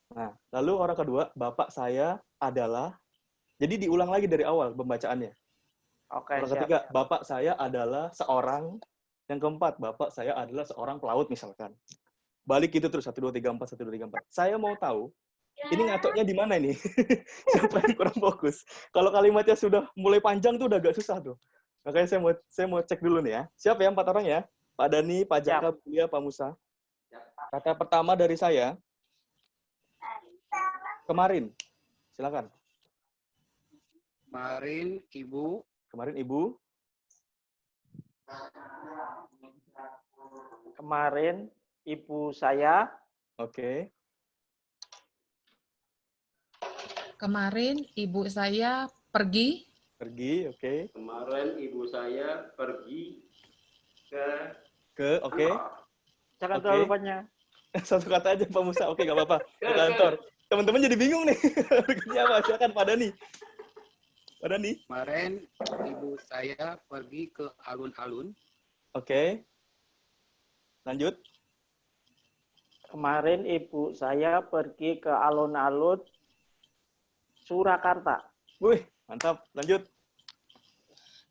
Nah, lalu orang kedua, bapak saya adalah, jadi diulang lagi dari awal pembacaannya. Oke, Orang siap. ketiga, bapak saya adalah seorang. Yang keempat, bapak saya adalah seorang pelaut misalkan. Balik gitu terus, 1, 2, 3, 4, 1, 2, 3, 4. Saya mau tahu, ini ngacoknya di mana ini? Siapa yang kurang fokus? Kalau kalimatnya sudah mulai panjang tuh udah agak susah tuh. Makanya saya mau cek dulu nih ya. Siap ya 4 orang ya? Pak Dani, Pak Siap. Jaka, Bu Lia, Pak Musa. Kata pertama dari saya, kemarin. Silakan. Kemarin Ibu. Kemarin Ibu. Kemarin ibu saya. Oke. Kemarin ibu saya pergi. Pergi, oke. Kemarin ibu saya pergi ke Oke. Jangan Oke. terlalu banyak. Satu kata aja Pak Musa. Oke, nggak apa-apa. Ke kantor. Teman-teman jadi bingung nih. Kerja apa? Silakan Pak Dani. Pak Dani. Kemarin ibu saya pergi ke alun-alun. Oke. Lanjut. Kemarin ibu saya pergi ke alun-alun Surakarta. Wih, mantap. Lanjut.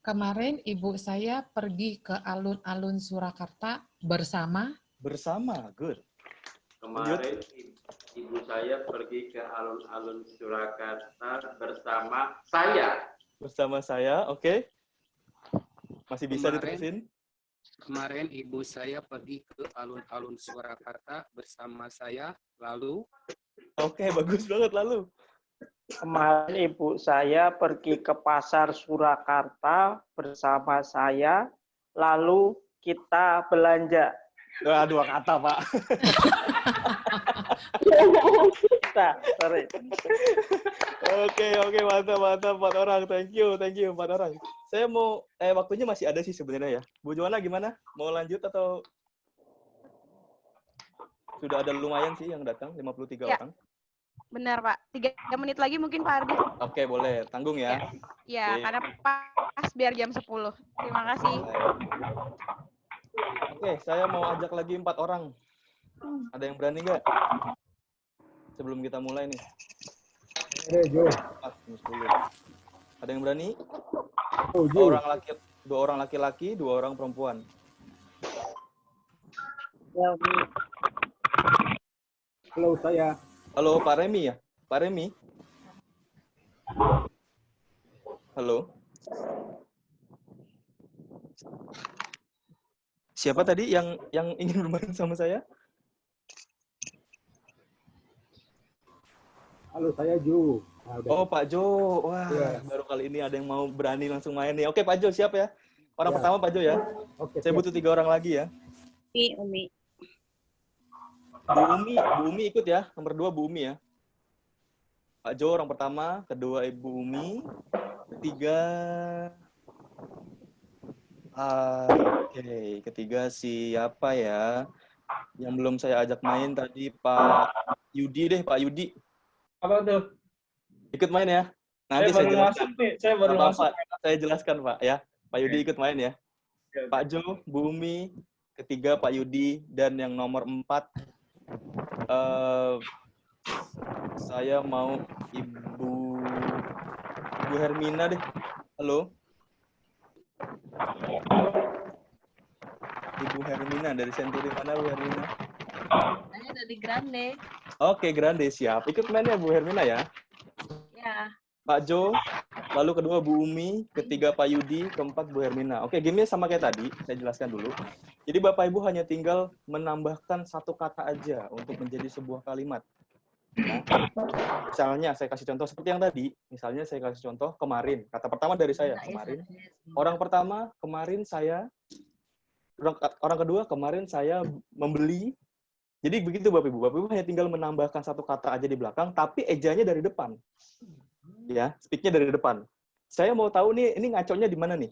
Kemarin ibu saya pergi ke alun-alun Surakarta bersama. Bersama. Good. Kemarin ibu saya pergi ke alun-alun Surakarta bersama saya. Bersama saya, oke. Masih bisa Kemarin- diterusin? Kemarin ibu saya pergi ke alun-alun Surakarta bersama saya. Lalu Oke, bagus banget lalu. Kemarin ibu saya pergi ke pasar Surakarta bersama saya, lalu kita belanja. Wah, 2 kata, Pak. Kita, sorry. Oke, mantap 4 orang. Thank you 4 orang. Saya mau waktunya masih ada sih sebenarnya ya. Bu Joana gimana? Mau lanjut atau sudah ada lumayan sih yang datang 53 Ya. orang? Benar, Pak. 3 menit lagi mungkin Pak Ardi. Oke, boleh. Tanggung ya. Ya, Oke. karena pas biar jam 10. Terima kasih. Oke, saya mau ajak lagi 4 orang. Ada yang berani nggak? Sebelum kita mulai nih. 4, 10. Ada yang berani? 2 orang laki-laki, 2 orang perempuan. Halo, saya. Halo, Pak Remi ya? Pak Remi? Halo? Siapa tadi yang ingin bermain sama saya? Halo, saya Ju. Nah, udah. Oh, Pak Jo. Wah, Iya. baru kali ini ada yang mau berani langsung main nih. Oke, Pak Jo, siap ya? Orang Ya. pertama Pak Jo ya? Oke, Saya siap. butuh 3 orang lagi ya. Umi. Bu Umi ikut ya. Nomor 2 Bu Umi ya. Pak Jo orang pertama, kedua Ibu Umi, ketiga oke, ketiga siapa ya? Yang belum saya ajak main tadi Pak Yudi deh, Pak Yudi. Apa tuh? Ikut main ya. Nanti Saya saya baru jelaskan. masuk nih. Saya baru Nggak masuk. apa-apa, saya jelaskan Pak ya. Pak Yudi ikut main ya. Oke. Pak Jo, Bu Umi, ketiga Pak Yudi, dan yang nomor 4 saya mau Ibu Hermina deh. Halo. Ibu Hermina dari Senturi mana Bu Hermina? Saya dari Grande. Oke, Grande siap. Ikut mainnya Bu Hermina ya. Ya. Pak Jo, lalu kedua Bu Umi, ketiga Pak Yudi, keempat Bu Hermina. Oke, gamenya sama kayak tadi, saya jelaskan dulu. Jadi Bapak Ibu hanya tinggal menambahkan 1 kata aja untuk menjadi sebuah kalimat. Nah, misalnya saya kasih contoh seperti yang tadi. Misalnya saya kasih contoh kemarin. Kata pertama dari saya, kemarin. Orang pertama, kemarin saya. Orang kedua, kemarin saya membeli. Jadi begitu Bapak Ibu. Bapak Ibu hanya tinggal menambahkan 1 kata aja di belakang, tapi ejanya dari depan. Ya, speak-nya dari depan. Saya mau tahu nih, ini ngaconya di mana nih?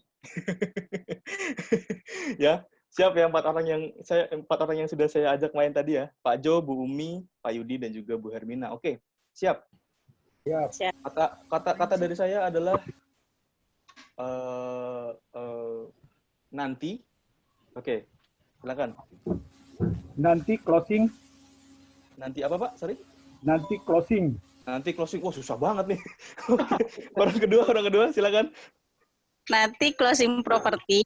Ya, siap ya 4 orang yang sudah saya ajak main tadi ya. Pak Jo, Bu Umi, Pak Yudi, dan juga Bu Hermina. Oke, siap. Siap. Kata dari saya adalah nanti. Oke, silakan. Nanti closing. Nanti apa Pak? Sorry. Nanti closing. Nanti closing. Wah, susah banget nih. Oke. Orang kedua silakan. Nanti closing properti.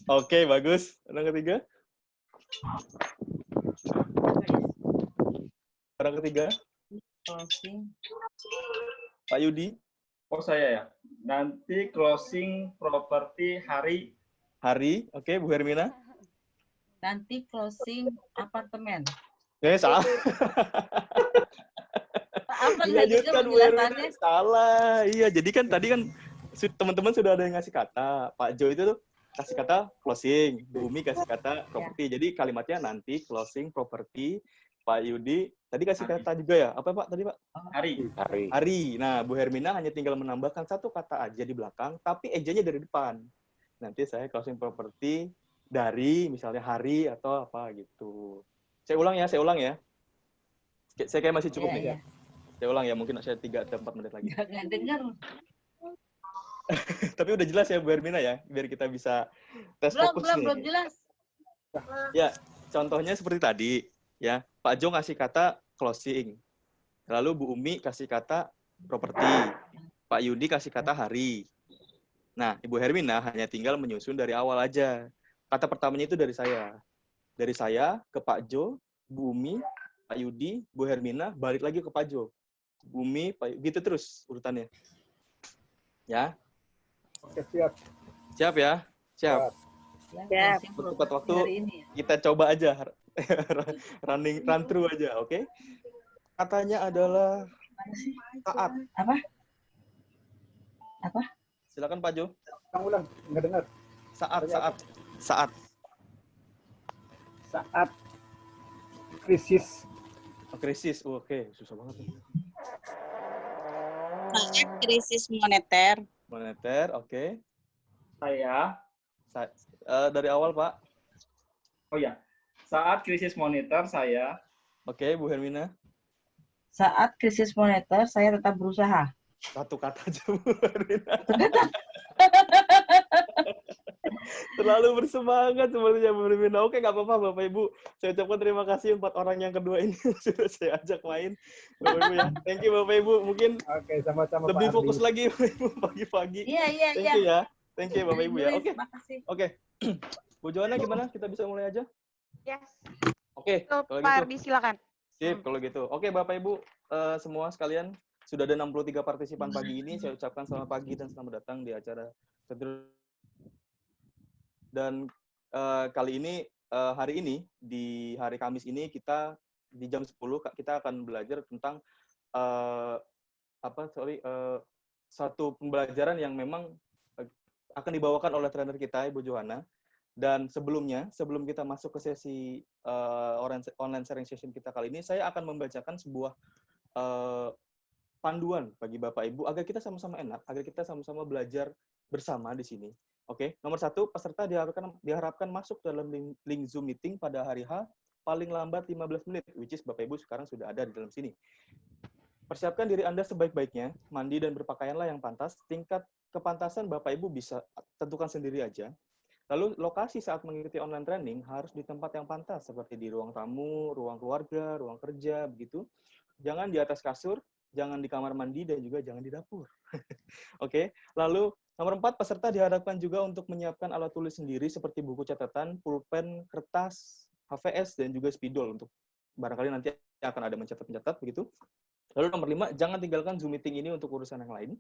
Oke, bagus. Orang ketiga. Orang ketiga, Closing. Pak Yudi. Oh saya ya. Nanti closing properti hari. Hari. Oke, Bu Hermina. Nanti closing apartemen. Salah. Apa nggak juga Dilanjutkan Bu Hermina. penjelasannya? Salah. Iya, jadi kan tadi kan teman-teman sudah ada yang ngasih kata. Pak Jo itu tuh kasih kata closing, Bu Umi kasih kata properti. Jadi kalimatnya nanti closing properti. Pak Yudi tadi kasih kata juga ya. Apa Pak tadi Pak? Hari. Hari. Nah, Bu Hermina hanya tinggal menambahkan satu kata aja di belakang, tapi ejanya dari depan. Nanti saya closing properti dari misalnya hari atau apa gitu. Saya ulang ya. Saya kayak masih cukup nih. Iya. Saya ulang ya, mungkin saya 3 atau 4 menit lagi. Nggak dengar. Tapi udah jelas ya Bu Hermina ya, biar kita bisa tes fokus nih. Belum jelas. Ya, contohnya seperti tadi ya. Pak Jo ngasih kata closing. Lalu Bu Umi kasih kata properti. Pak Yudi kasih kata hari. Nah, Ibu Hermina hanya tinggal menyusun dari awal aja. Kata pertamanya itu dari saya. Dari saya ke Pak Jo, Bu Umi, Pak Yudi, Bu Hermina, balik lagi ke Pak Jo. Bu Umi, Pak Yudi, gitu terus urutannya. Ya. Oke, siap. Siap ya? Siap. Ya. Untuk tepat waktu, kita coba aja. Run through aja, oke? Katanya adalah saat. Apa? Silakan Pak Jo. Ulang, nggak dengar. Saat. Saat krisis. Krisis, oke. Susah banget nih. Saat krisis moneter. Moneter, oke. Saya. Dari awal Pak. Oh ya. Saat krisis moneter saya. Oke, Bu Hermina. Saat krisis moneter saya tetap berusaha. Satu kata aja Bu Hermina. Terlalu bersemangat sepertinya Bu Hermina. Oke, nggak apa-apa Bapak Ibu. Saya ucapkan terima kasih 4 orang yang kedua ini sudah saya ajak main. Bapak Ibu ya. Thank you Bapak Ibu. Mungkin sama-sama lebih Pak fokus Ardi. lagi Bapak Ibu pagi-pagi. Iya. Thank you ya. Thank you Bapak Ibu ya. Oke. Makasih. Oke. Bu Joanna gimana? Kita bisa mulai aja? Yes. Oke, kalau Pak gitu. Ardi silakan. Sip, kalau gitu. Oke, Bapak Ibu semua sekalian, sudah ada 63 partisipan pagi ini. Saya ucapkan selamat pagi dan selamat datang di acara dan kali ini hari ini di hari Kamis ini kita di jam 10 kita akan belajar tentang satu pembelajaran yang memang akan dibawakan oleh trainer kita Ibu Johanna. Dan sebelum kita masuk ke sesi online sharing session kita kali ini, saya akan membacakan sebuah panduan bagi Bapak Ibu agar kita sama-sama enak, agar kita sama-sama belajar bersama di sini. Oke, nomor 1, peserta diharapkan masuk dalam link Zoom meeting pada hari H paling lambat 15 menit, which is Bapak Ibu sekarang sudah ada di dalam sini. Persiapkan diri Anda sebaik-baiknya, mandi dan berpakaianlah yang pantas. Tingkat kepantasan Bapak Ibu bisa tentukan sendiri aja. Lalu lokasi saat mengikuti online training harus di tempat yang pantas, seperti di ruang tamu, ruang keluarga, ruang kerja, begitu. Jangan di atas kasur, jangan di kamar mandi, dan juga jangan di dapur. Oke. Lalu nomor 4, peserta diharapkan juga untuk menyiapkan alat tulis sendiri seperti buku catatan, pulpen, kertas, HVS, dan juga spidol untuk barangkali nanti akan ada mencatat-mencatat, begitu. Lalu nomor 5, jangan tinggalkan Zoom meeting ini untuk urusan yang lain.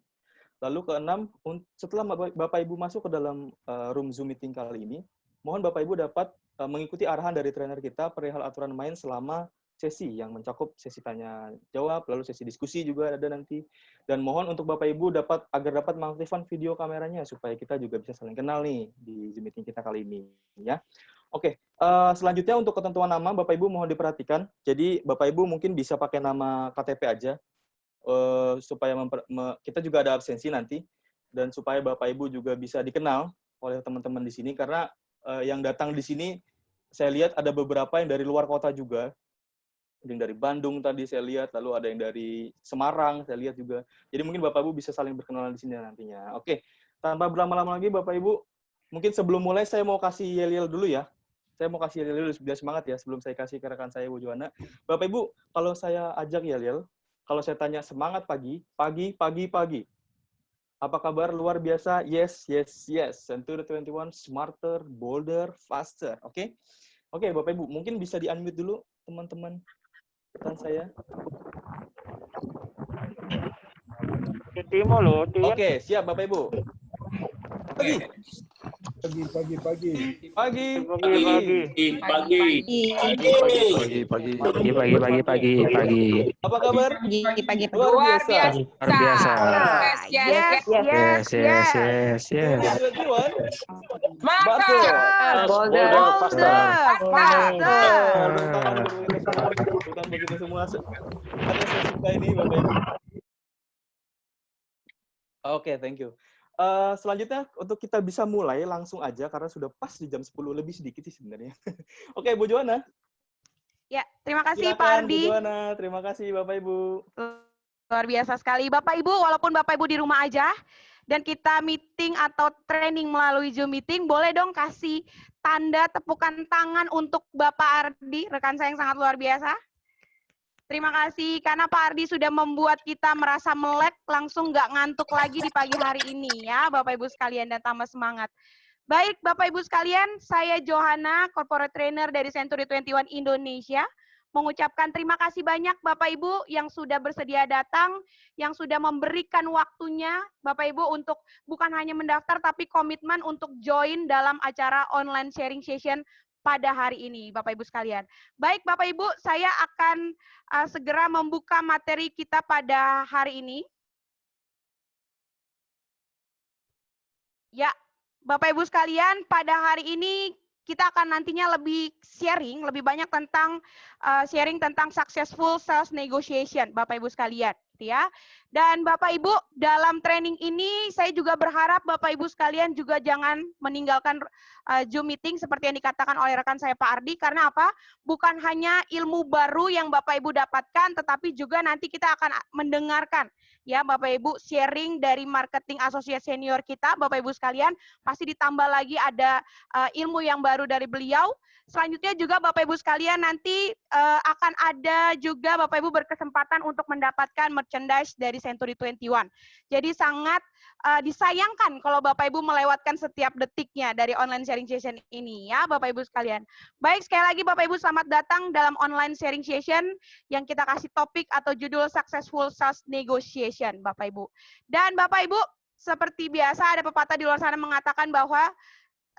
Lalu ke-6, setelah Bapak Ibu masuk ke dalam room Zoom meeting kali ini, mohon Bapak Ibu dapat mengikuti arahan dari trainer kita perihal aturan main selama sesi yang mencakup sesi tanya jawab, lalu sesi diskusi juga ada nanti. Dan mohon untuk Bapak Ibu agar dapat mengaktifkan video kameranya supaya kita juga bisa saling kenal nih di Zoom meeting kita kali ini ya. Oke, selanjutnya untuk ketentuan nama Bapak Ibu mohon diperhatikan. Jadi Bapak Ibu mungkin bisa pakai nama KTP aja. Supaya kita juga ada absensi nanti, dan supaya Bapak Ibu juga bisa dikenal oleh teman-teman di sini, karena yang datang di sini saya lihat ada beberapa yang dari luar kota juga, ada yang dari Bandung tadi saya lihat, lalu ada yang dari Semarang saya lihat juga. Jadi mungkin Bapak Ibu bisa saling berkenalan di sini nantinya. Oke, tanpa berlama-lama lagi Bapak Ibu, mungkin sebelum mulai saya mau kasih yel-yel dulu ya. Saya mau kasih yel-yel dulu biar semangat ya sebelum saya kasih ke rekan saya Bu Johanna. Bapak Ibu, kalau saya ajak yel-yel, Kalau saya tanya semangat pagi, pagi, pagi, pagi. Apa kabar? Luar biasa? Yes, yes, yes. Century 21, smarter, bolder, faster. Oke? Oke, Bapak Ibu, mungkin bisa di-unmute dulu teman-teman rekan saya. Timo loh, Oke, siap Bapak Ibu. Pagi. Pagi, pagi, pagi. Pagi. Pagi. Apa kabar? Pagi. Luar biasa. Luar biasa. Yes, yes, yes. 21. Master. Bolder, faster. Bukan begitu semua. Karena saya suka ini Bapak Ibu. Oke, thank you. Selanjutnya untuk kita bisa mulai langsung aja karena sudah pas di jam 10 lebih sedikit sih sebenarnya. Oke, Bu Joana. Ya, terima kasih Silakan, Pak Ardi. Bu Joana. Terima kasih Bapak Ibu. Luar biasa sekali. Bapak Ibu, walaupun Bapak Ibu di rumah aja dan kita meeting atau training melalui Zoom meeting, boleh dong kasih tanda tepukan tangan untuk Bapak Ardi, rekan saya yang sangat luar biasa. Terima kasih karena Pak Ardi sudah membuat kita merasa melek, langsung nggak ngantuk lagi di pagi hari ini ya Bapak Ibu sekalian dan tambah semangat. Baik Bapak Ibu sekalian, saya Johanna, Corporate Trainer dari Century 21 Indonesia, mengucapkan terima kasih banyak Bapak Ibu yang sudah bersedia datang, yang sudah memberikan waktunya Bapak Ibu untuk bukan hanya mendaftar tapi komitmen untuk join dalam acara online sharing session pada hari ini, Bapak Ibu sekalian. Baik, Bapak Ibu, saya akan segera membuka materi kita pada hari ini. Ya, Bapak Ibu sekalian, pada hari ini kita akan nantinya lebih sharing, lebih banyak tentang sharing tentang successful sales negotiation, Bapak Ibu sekalian, gitu ya. Dan Bapak Ibu, dalam training ini saya juga berharap Bapak Ibu sekalian juga jangan meninggalkan Zoom meeting seperti yang dikatakan oleh rekan saya Pak Ardi, karena apa? Bukan hanya ilmu baru yang Bapak Ibu dapatkan, tetapi juga nanti kita akan mendengarkan ya Bapak Ibu sharing dari marketing associate senior kita, Bapak Ibu sekalian, pasti ditambah lagi ada ilmu yang baru dari beliau. Selanjutnya juga Bapak Ibu sekalian nanti akan ada juga Bapak Ibu berkesempatan untuk mendapatkan merchandise dari Century 21. Jadi sangat disayangkan kalau Bapak Ibu melewatkan setiap detiknya dari online sharing session ini ya Bapak Ibu sekalian. Baik, sekali lagi Bapak Ibu selamat datang dalam online sharing session yang kita kasih topik atau judul Successful Sales Negotiation Bapak Ibu. Dan Bapak Ibu seperti biasa ada pepatah di luar sana mengatakan bahwa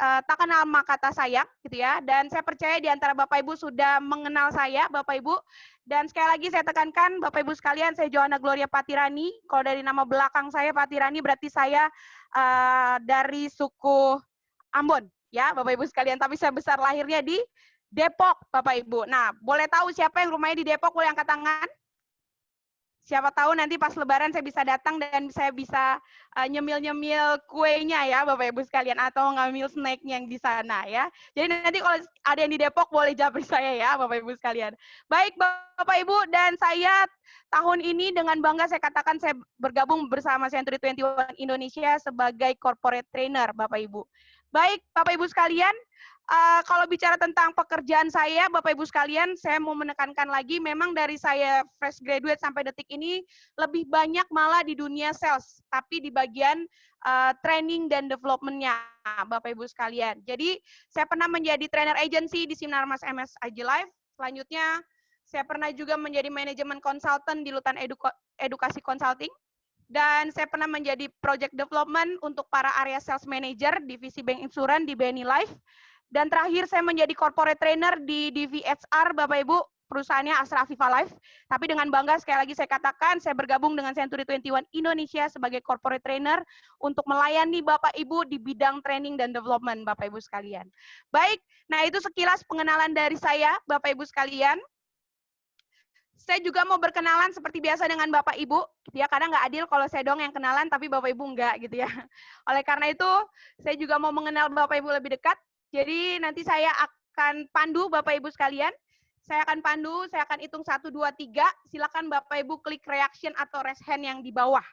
tak kenal maka kata sayang gitu ya, dan saya percaya di antara Bapak Ibu sudah mengenal saya Bapak Ibu, dan sekali lagi saya tekankan Bapak Ibu sekalian, saya Johanna Gloria Patirani. Kalau dari nama belakang saya Patirani berarti saya dari suku Ambon ya Bapak Ibu sekalian, tapi saya besar lahirnya di Depok Bapak Ibu. Nah, boleh tahu siapa yang rumahnya di Depok, boleh angkat tangan? Siapa tahu nanti pas Lebaran saya bisa datang dan saya bisa nyemil-nyemil kuenya ya Bapak Ibu sekalian, atau ngambil snack-nya yang di sana ya. Jadi nanti kalau ada yang di Depok boleh japri saya ya Bapak Ibu sekalian. Baik Bapak Ibu, dan saya tahun ini dengan bangga saya katakan saya bergabung bersama Century 21 Indonesia sebagai corporate trainer Bapak Ibu. Baik Bapak Ibu sekalian, kalau bicara tentang pekerjaan saya, Bapak Ibu sekalian, saya mau menekankan lagi, memang dari saya fresh graduate sampai detik ini, lebih banyak malah di dunia sales, tapi di bagian training dan development-nya, Bapak Ibu sekalian. Jadi, saya pernah menjadi trainer agency di Sinarmas MS IG Live. Selanjutnya, saya pernah juga menjadi manajemen consultant di Lutan Edukasi Consulting. Dan saya pernah menjadi project development untuk para area sales manager divisi Bank Insurance di BNI Life. Dan terakhir saya menjadi corporate trainer di DVHR, Bapak Ibu, perusahaannya Asra Afifa Life. Tapi dengan bangga sekali lagi saya katakan, saya bergabung dengan Century 21 Indonesia sebagai corporate trainer untuk melayani Bapak Ibu di bidang training dan development, Bapak Ibu sekalian. Baik, nah itu sekilas pengenalan dari saya, Bapak Ibu sekalian. Saya juga mau berkenalan seperti biasa dengan Bapak Ibu, gitu ya, karena nggak adil kalau saya dong yang kenalan, tapi Bapak Ibu enggak, gitu ya. Oleh karena itu, saya juga mau mengenal Bapak Ibu lebih dekat. Jadi nanti saya akan pandu Bapak Ibu sekalian. Saya akan pandu, saya akan hitung 1, 2, 3. Silakan Bapak Ibu klik reaction atau raise hand yang di bawah.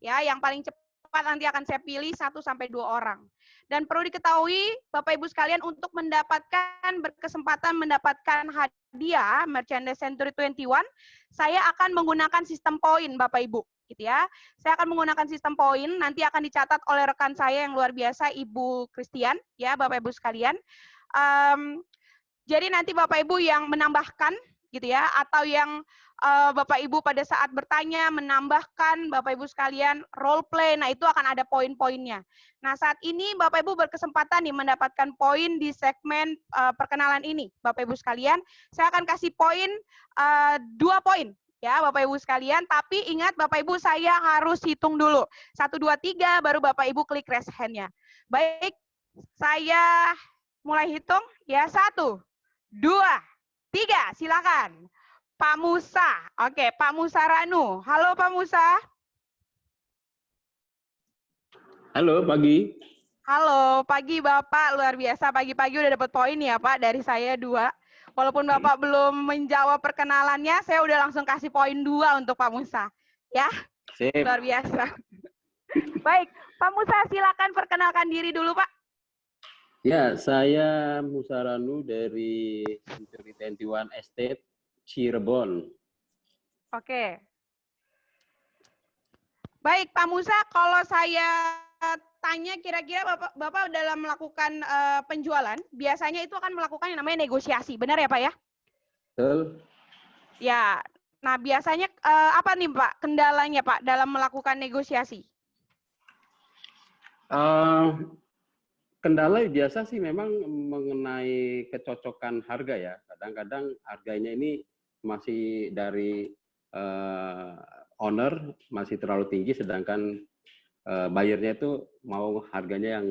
Ya, yang paling cepat nanti akan saya pilih 1 sampai 2 orang. Dan perlu diketahui Bapak Ibu sekalian, untuk berkesempatan mendapatkan hadiah hadiah Merchandise Century 21, saya akan menggunakan sistem poin, Bapak Ibu, gitu ya. Saya akan menggunakan sistem poin, nanti akan dicatat oleh rekan saya yang luar biasa, Ibu Christian, ya, Bapak Ibu sekalian. Jadi nanti Bapak Ibu yang menambahkan, gitu ya, atau yang Bapak Ibu pada saat bertanya menambahkan Bapak Ibu sekalian role play, nah itu akan ada poin-poinnya. Nah saat ini Bapak Ibu berkesempatan nih mendapatkan poin di segmen perkenalan ini, Bapak Ibu sekalian. Saya akan kasih poin 2 poin ya Bapak Ibu sekalian, tapi ingat Bapak Ibu saya harus hitung dulu. 1, 2, 3 baru Bapak Ibu klik raise hand-nya. Baik, saya mulai hitung ya. 1, 2, 3, silakan. Pak Musa. Oke, Pak Musa Ranu. Halo Pak Musa. Halo, pagi. Halo, pagi Bapak. Luar biasa, pagi-pagi udah dapat poin ya Pak, dari saya 2. Walaupun Bapak belum menjawab perkenalannya, saya udah langsung kasih poin 2 untuk Pak Musa. Ya, Sip. luar biasa. Baik, Pak Musa silakan perkenalkan diri dulu Pak. Ya, saya Musa Ranu dari Century 21 Estate, Cirebon. Oke. Baik, Pak Musa, kalau saya tanya kira-kira Bapak dalam melakukan penjualan, biasanya itu akan melakukan yang namanya negosiasi, benar ya Pak ya? Betul. Ya, nah biasanya apa nih Pak kendalanya Pak dalam melakukan negosiasi? Kendala biasa sih memang mengenai kecocokan harga ya. Kadang-kadang harganya ini masih dari owner masih terlalu tinggi, sedangkan buyernya itu mau harganya yang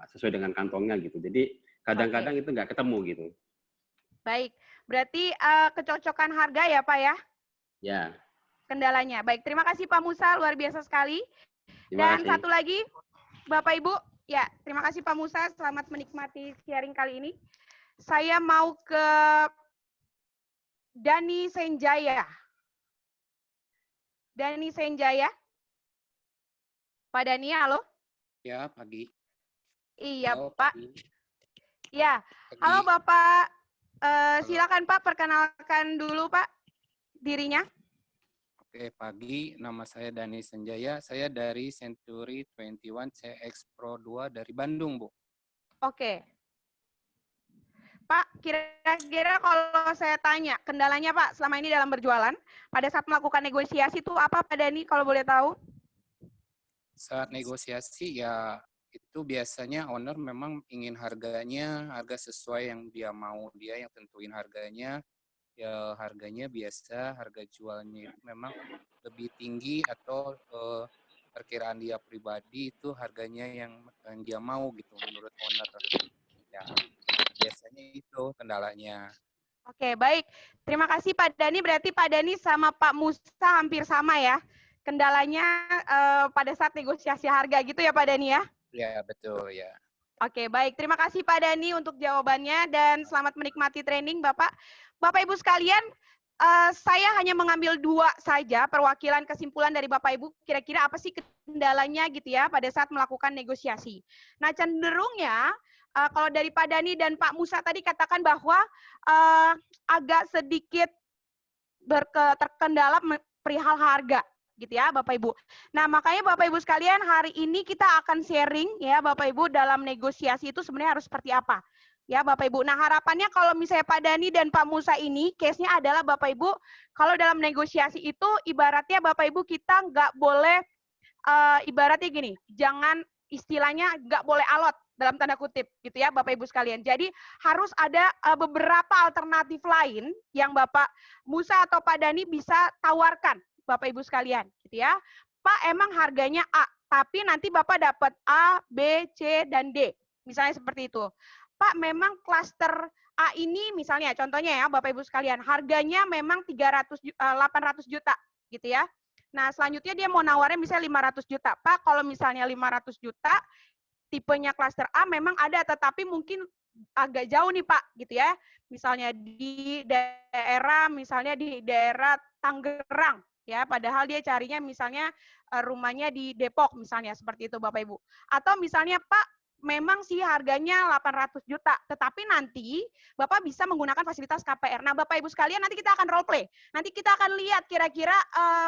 sesuai dengan kantongnya gitu. Jadi kadang-kadang itu nggak ketemu gitu. Baik, berarti kecocokan harga ya Pak ya? Ya. Kendalanya. Baik, terima kasih Pak Musa, luar biasa sekali. Dan satu lagi, Bapak Ibu, ya terima kasih Pak Musa, selamat menikmati sharing kali ini. Saya mau ke Dani Senjaya. Dani Senjaya. Pak Dani, halo? Ya, pagi. Iya, Halo, Pak. pagi. Ya, halo Bapak. Silakan Pak, perkenalkan dulu Pak dirinya. Oke, pagi. Nama saya Dani Senjaya. Saya dari Century 21 CX Pro 2 dari Bandung, Bu. Oke. Pak, kira-kira kalau saya tanya, kendalanya Pak selama ini dalam berjualan, pada saat melakukan negosiasi itu apa Pak Dani kalau boleh tahu? Saat negosiasi ya itu biasanya owner memang ingin harga sesuai yang dia mau, dia yang tentuin harganya. Ya harganya biasa, harga jualnya itu memang lebih tinggi atau perkiraan dia pribadi itu harganya yang dia mau gitu menurut owner. Ya, biasanya itu kendalanya. Oke, baik. Terima kasih Pak Dani. Berarti Pak Dani sama Pak Musa hampir sama ya. Kendalanya pada saat negosiasi harga gitu ya Pak Dani ya? Ya, betul ya. Oke, baik. Terima kasih Pak Dani untuk jawabannya dan selamat menikmati training Bapak. Bapak Ibu sekalian, saya hanya mengambil 2 saja perwakilan kesimpulan dari Bapak Ibu. Kira-kira apa sih kendalanya gitu ya pada saat melakukan negosiasi. Nah, cenderungnya kalau dari Pak Dani dan Pak Musa tadi katakan bahwa agak sedikit terkendala perihal harga gitu ya Bapak Ibu. Nah makanya Bapak Ibu sekalian hari ini kita akan sharing ya Bapak Ibu dalam negosiasi itu sebenarnya harus seperti apa ya Bapak Ibu. Nah harapannya kalau misalnya Pak Dani dan Pak Musa ini case-nya adalah Bapak Ibu kalau dalam negosiasi itu ibaratnya Bapak Ibu kita nggak boleh ibaratnya gini, jangan istilahnya nggak boleh alot dalam tanda kutip gitu ya Bapak Ibu sekalian. Jadi harus ada beberapa alternatif lain yang Bapak Musa atau Pak Dani bisa tawarkan Bapak Ibu sekalian gitu ya. Pak emang harganya A, tapi nanti Bapak dapat A, B, C, dan D. Misalnya seperti itu. Pak memang klaster A ini misalnya contohnya ya Bapak Ibu sekalian, harganya memang 800 juta gitu ya. Nah, selanjutnya dia mau nawarnya misalnya 500 juta. Pak, kalau misalnya 500 juta, tipenya klaster A memang ada, tetapi mungkin agak jauh nih Pak, gitu ya. Misalnya di daerah Tangerang, ya. Padahal dia carinya misalnya rumahnya di Depok, misalnya seperti itu Bapak Ibu. Atau misalnya Pak, memang sih harganya 800 juta, tetapi nanti Bapak bisa menggunakan fasilitas KPR. Nah, Bapak Ibu sekalian, nanti kita akan role play. Nanti kita akan lihat kira-kira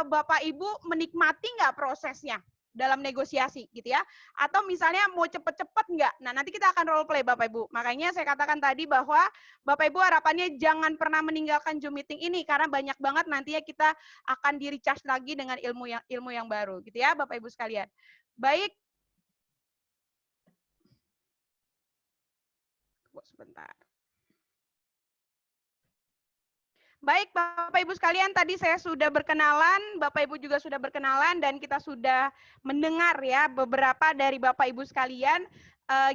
Bapak Ibu menikmati nggak prosesnya dalam negosiasi gitu ya. Atau misalnya mau cepet-cepet nggak? Nah, nanti kita akan role play Bapak Ibu. Makanya saya katakan tadi bahwa Bapak Ibu harapannya jangan pernah meninggalkan Zoom meeting ini karena banyak banget nantinya kita akan di-recharge lagi dengan ilmu yang baru gitu ya Bapak Ibu sekalian. Baik. Sebentar. Baik, Bapak Ibu sekalian, tadi saya sudah berkenalan, Bapak Ibu juga sudah berkenalan, dan kita sudah mendengar ya beberapa dari Bapak Ibu sekalian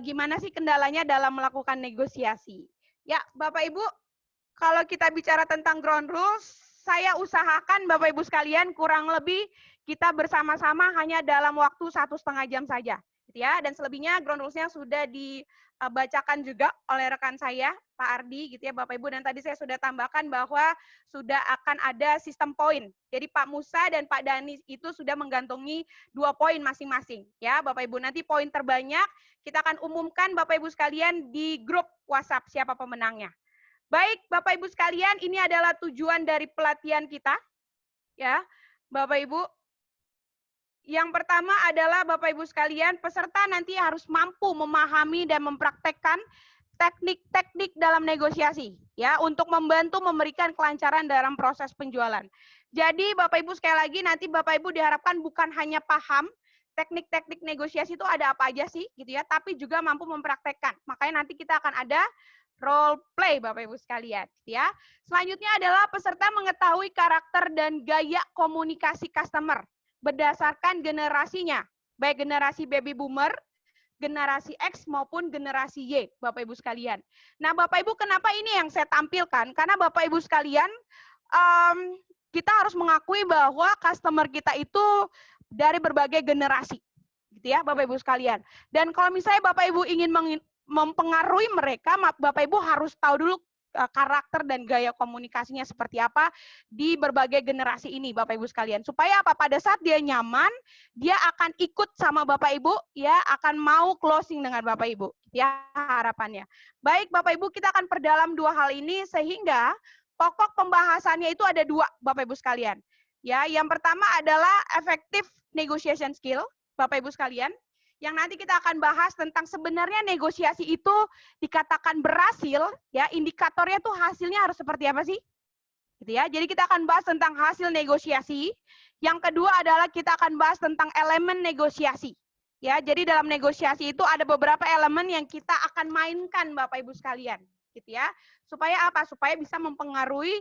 gimana sih kendalanya dalam melakukan negosiasi. Ya, Bapak Ibu, kalau kita bicara tentang ground rules, saya usahakan Bapak Ibu sekalian kurang lebih kita bersama-sama hanya dalam waktu 1,5 jam saja. Gitu ya, dan selebihnya ground rules-nya sudah dibacakan juga oleh rekan saya, Pak Ardi, gitu ya Bapak Ibu, dan tadi saya sudah tambahkan bahwa sudah akan ada sistem poin. Jadi Pak Musa dan Pak Dani itu sudah menggantungi 2 poin masing-masing, ya Bapak Ibu. Nanti poin terbanyak kita akan umumkan Bapak Ibu sekalian di grup WhatsApp siapa pemenangnya. Baik, Bapak Ibu sekalian, ini adalah tujuan dari pelatihan kita, ya Bapak Ibu. Yang pertama adalah Bapak Ibu sekalian, peserta nanti harus mampu memahami dan mempraktekkan teknik-teknik dalam negosiasi ya untuk membantu memberikan kelancaran dalam proses penjualan. Jadi Bapak Ibu sekali lagi nanti Bapak Ibu diharapkan bukan hanya paham teknik-teknik negosiasi itu ada apa aja sih gitu ya, tapi juga mampu mempraktekkan. Makanya nanti kita akan ada role play Bapak Ibu sekalian ya. Selanjutnya adalah peserta mengetahui karakter dan gaya komunikasi customer berdasarkan generasinya, baik generasi baby boomer, generasi X maupun generasi Y, Bapak Ibu sekalian. Nah, Bapak Ibu, kenapa ini yang saya tampilkan? Karena Bapak Ibu sekalian, kita harus mengakui bahwa customer kita itu dari berbagai generasi, gitu ya, Bapak Ibu sekalian. Dan kalau misalnya Bapak Ibu ingin mempengaruhi mereka, Bapak Ibu harus tahu dulu karakter dan gaya komunikasinya seperti apa di berbagai generasi ini Bapak Ibu sekalian. Supaya apa? Pada saat dia nyaman, dia akan ikut sama Bapak Ibu, ya akan mau closing dengan Bapak Ibu. Ya harapannya. Baik Bapak Ibu, kita akan perdalam 2 hal ini sehingga pokok pembahasannya itu ada 2 Bapak Ibu sekalian. Ya, yang pertama adalah effective negotiation skill Bapak Ibu sekalian. Yang nanti kita akan bahas tentang sebenarnya negosiasi itu dikatakan berhasil, ya indikatornya tuh hasilnya harus seperti apa sih? Gitu ya. Jadi kita akan bahas tentang hasil negosiasi. Yang kedua adalah kita akan bahas tentang elemen negosiasi. Ya, jadi dalam negosiasi itu ada beberapa elemen yang kita akan mainkan Bapak Ibu sekalian, gitu ya. Supaya apa? Supaya bisa mempengaruhi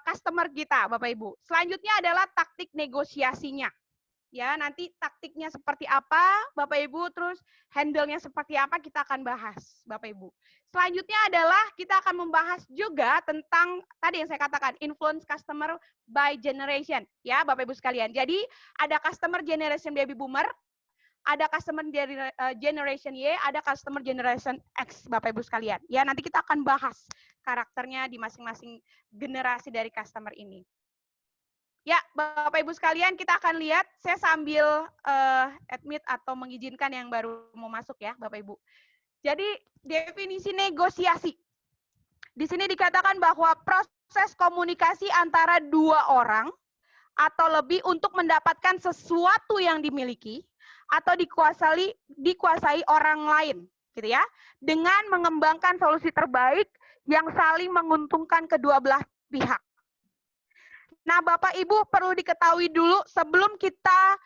customer kita, Bapak Ibu. Selanjutnya adalah taktik negosiasinya. Ya, nanti taktiknya seperti apa, Bapak Ibu, terus handle-nya seperti apa kita akan bahas, Bapak Ibu. Selanjutnya adalah kita akan membahas juga tentang tadi yang saya katakan influence customer by generation, ya, Bapak Ibu sekalian. Jadi ada customer generation baby boomer, ada customer generation Y, ada customer generation X, Bapak Ibu sekalian. Ya, nanti kita akan bahas karakternya di masing-masing generasi dari customer ini. Ya, Bapak Ibu sekalian, kita akan lihat, saya sambil admit atau mengizinkan yang baru mau masuk ya, Bapak Ibu. Jadi, definisi negosiasi. Di sini dikatakan bahwa proses komunikasi antara 2 orang atau lebih untuk mendapatkan sesuatu yang dimiliki atau dikuasai orang lain, gitu ya, dengan mengembangkan solusi terbaik yang saling menguntungkan kedua belah pihak. Nah, Bapak Ibu perlu diketahui dulu sebelum kita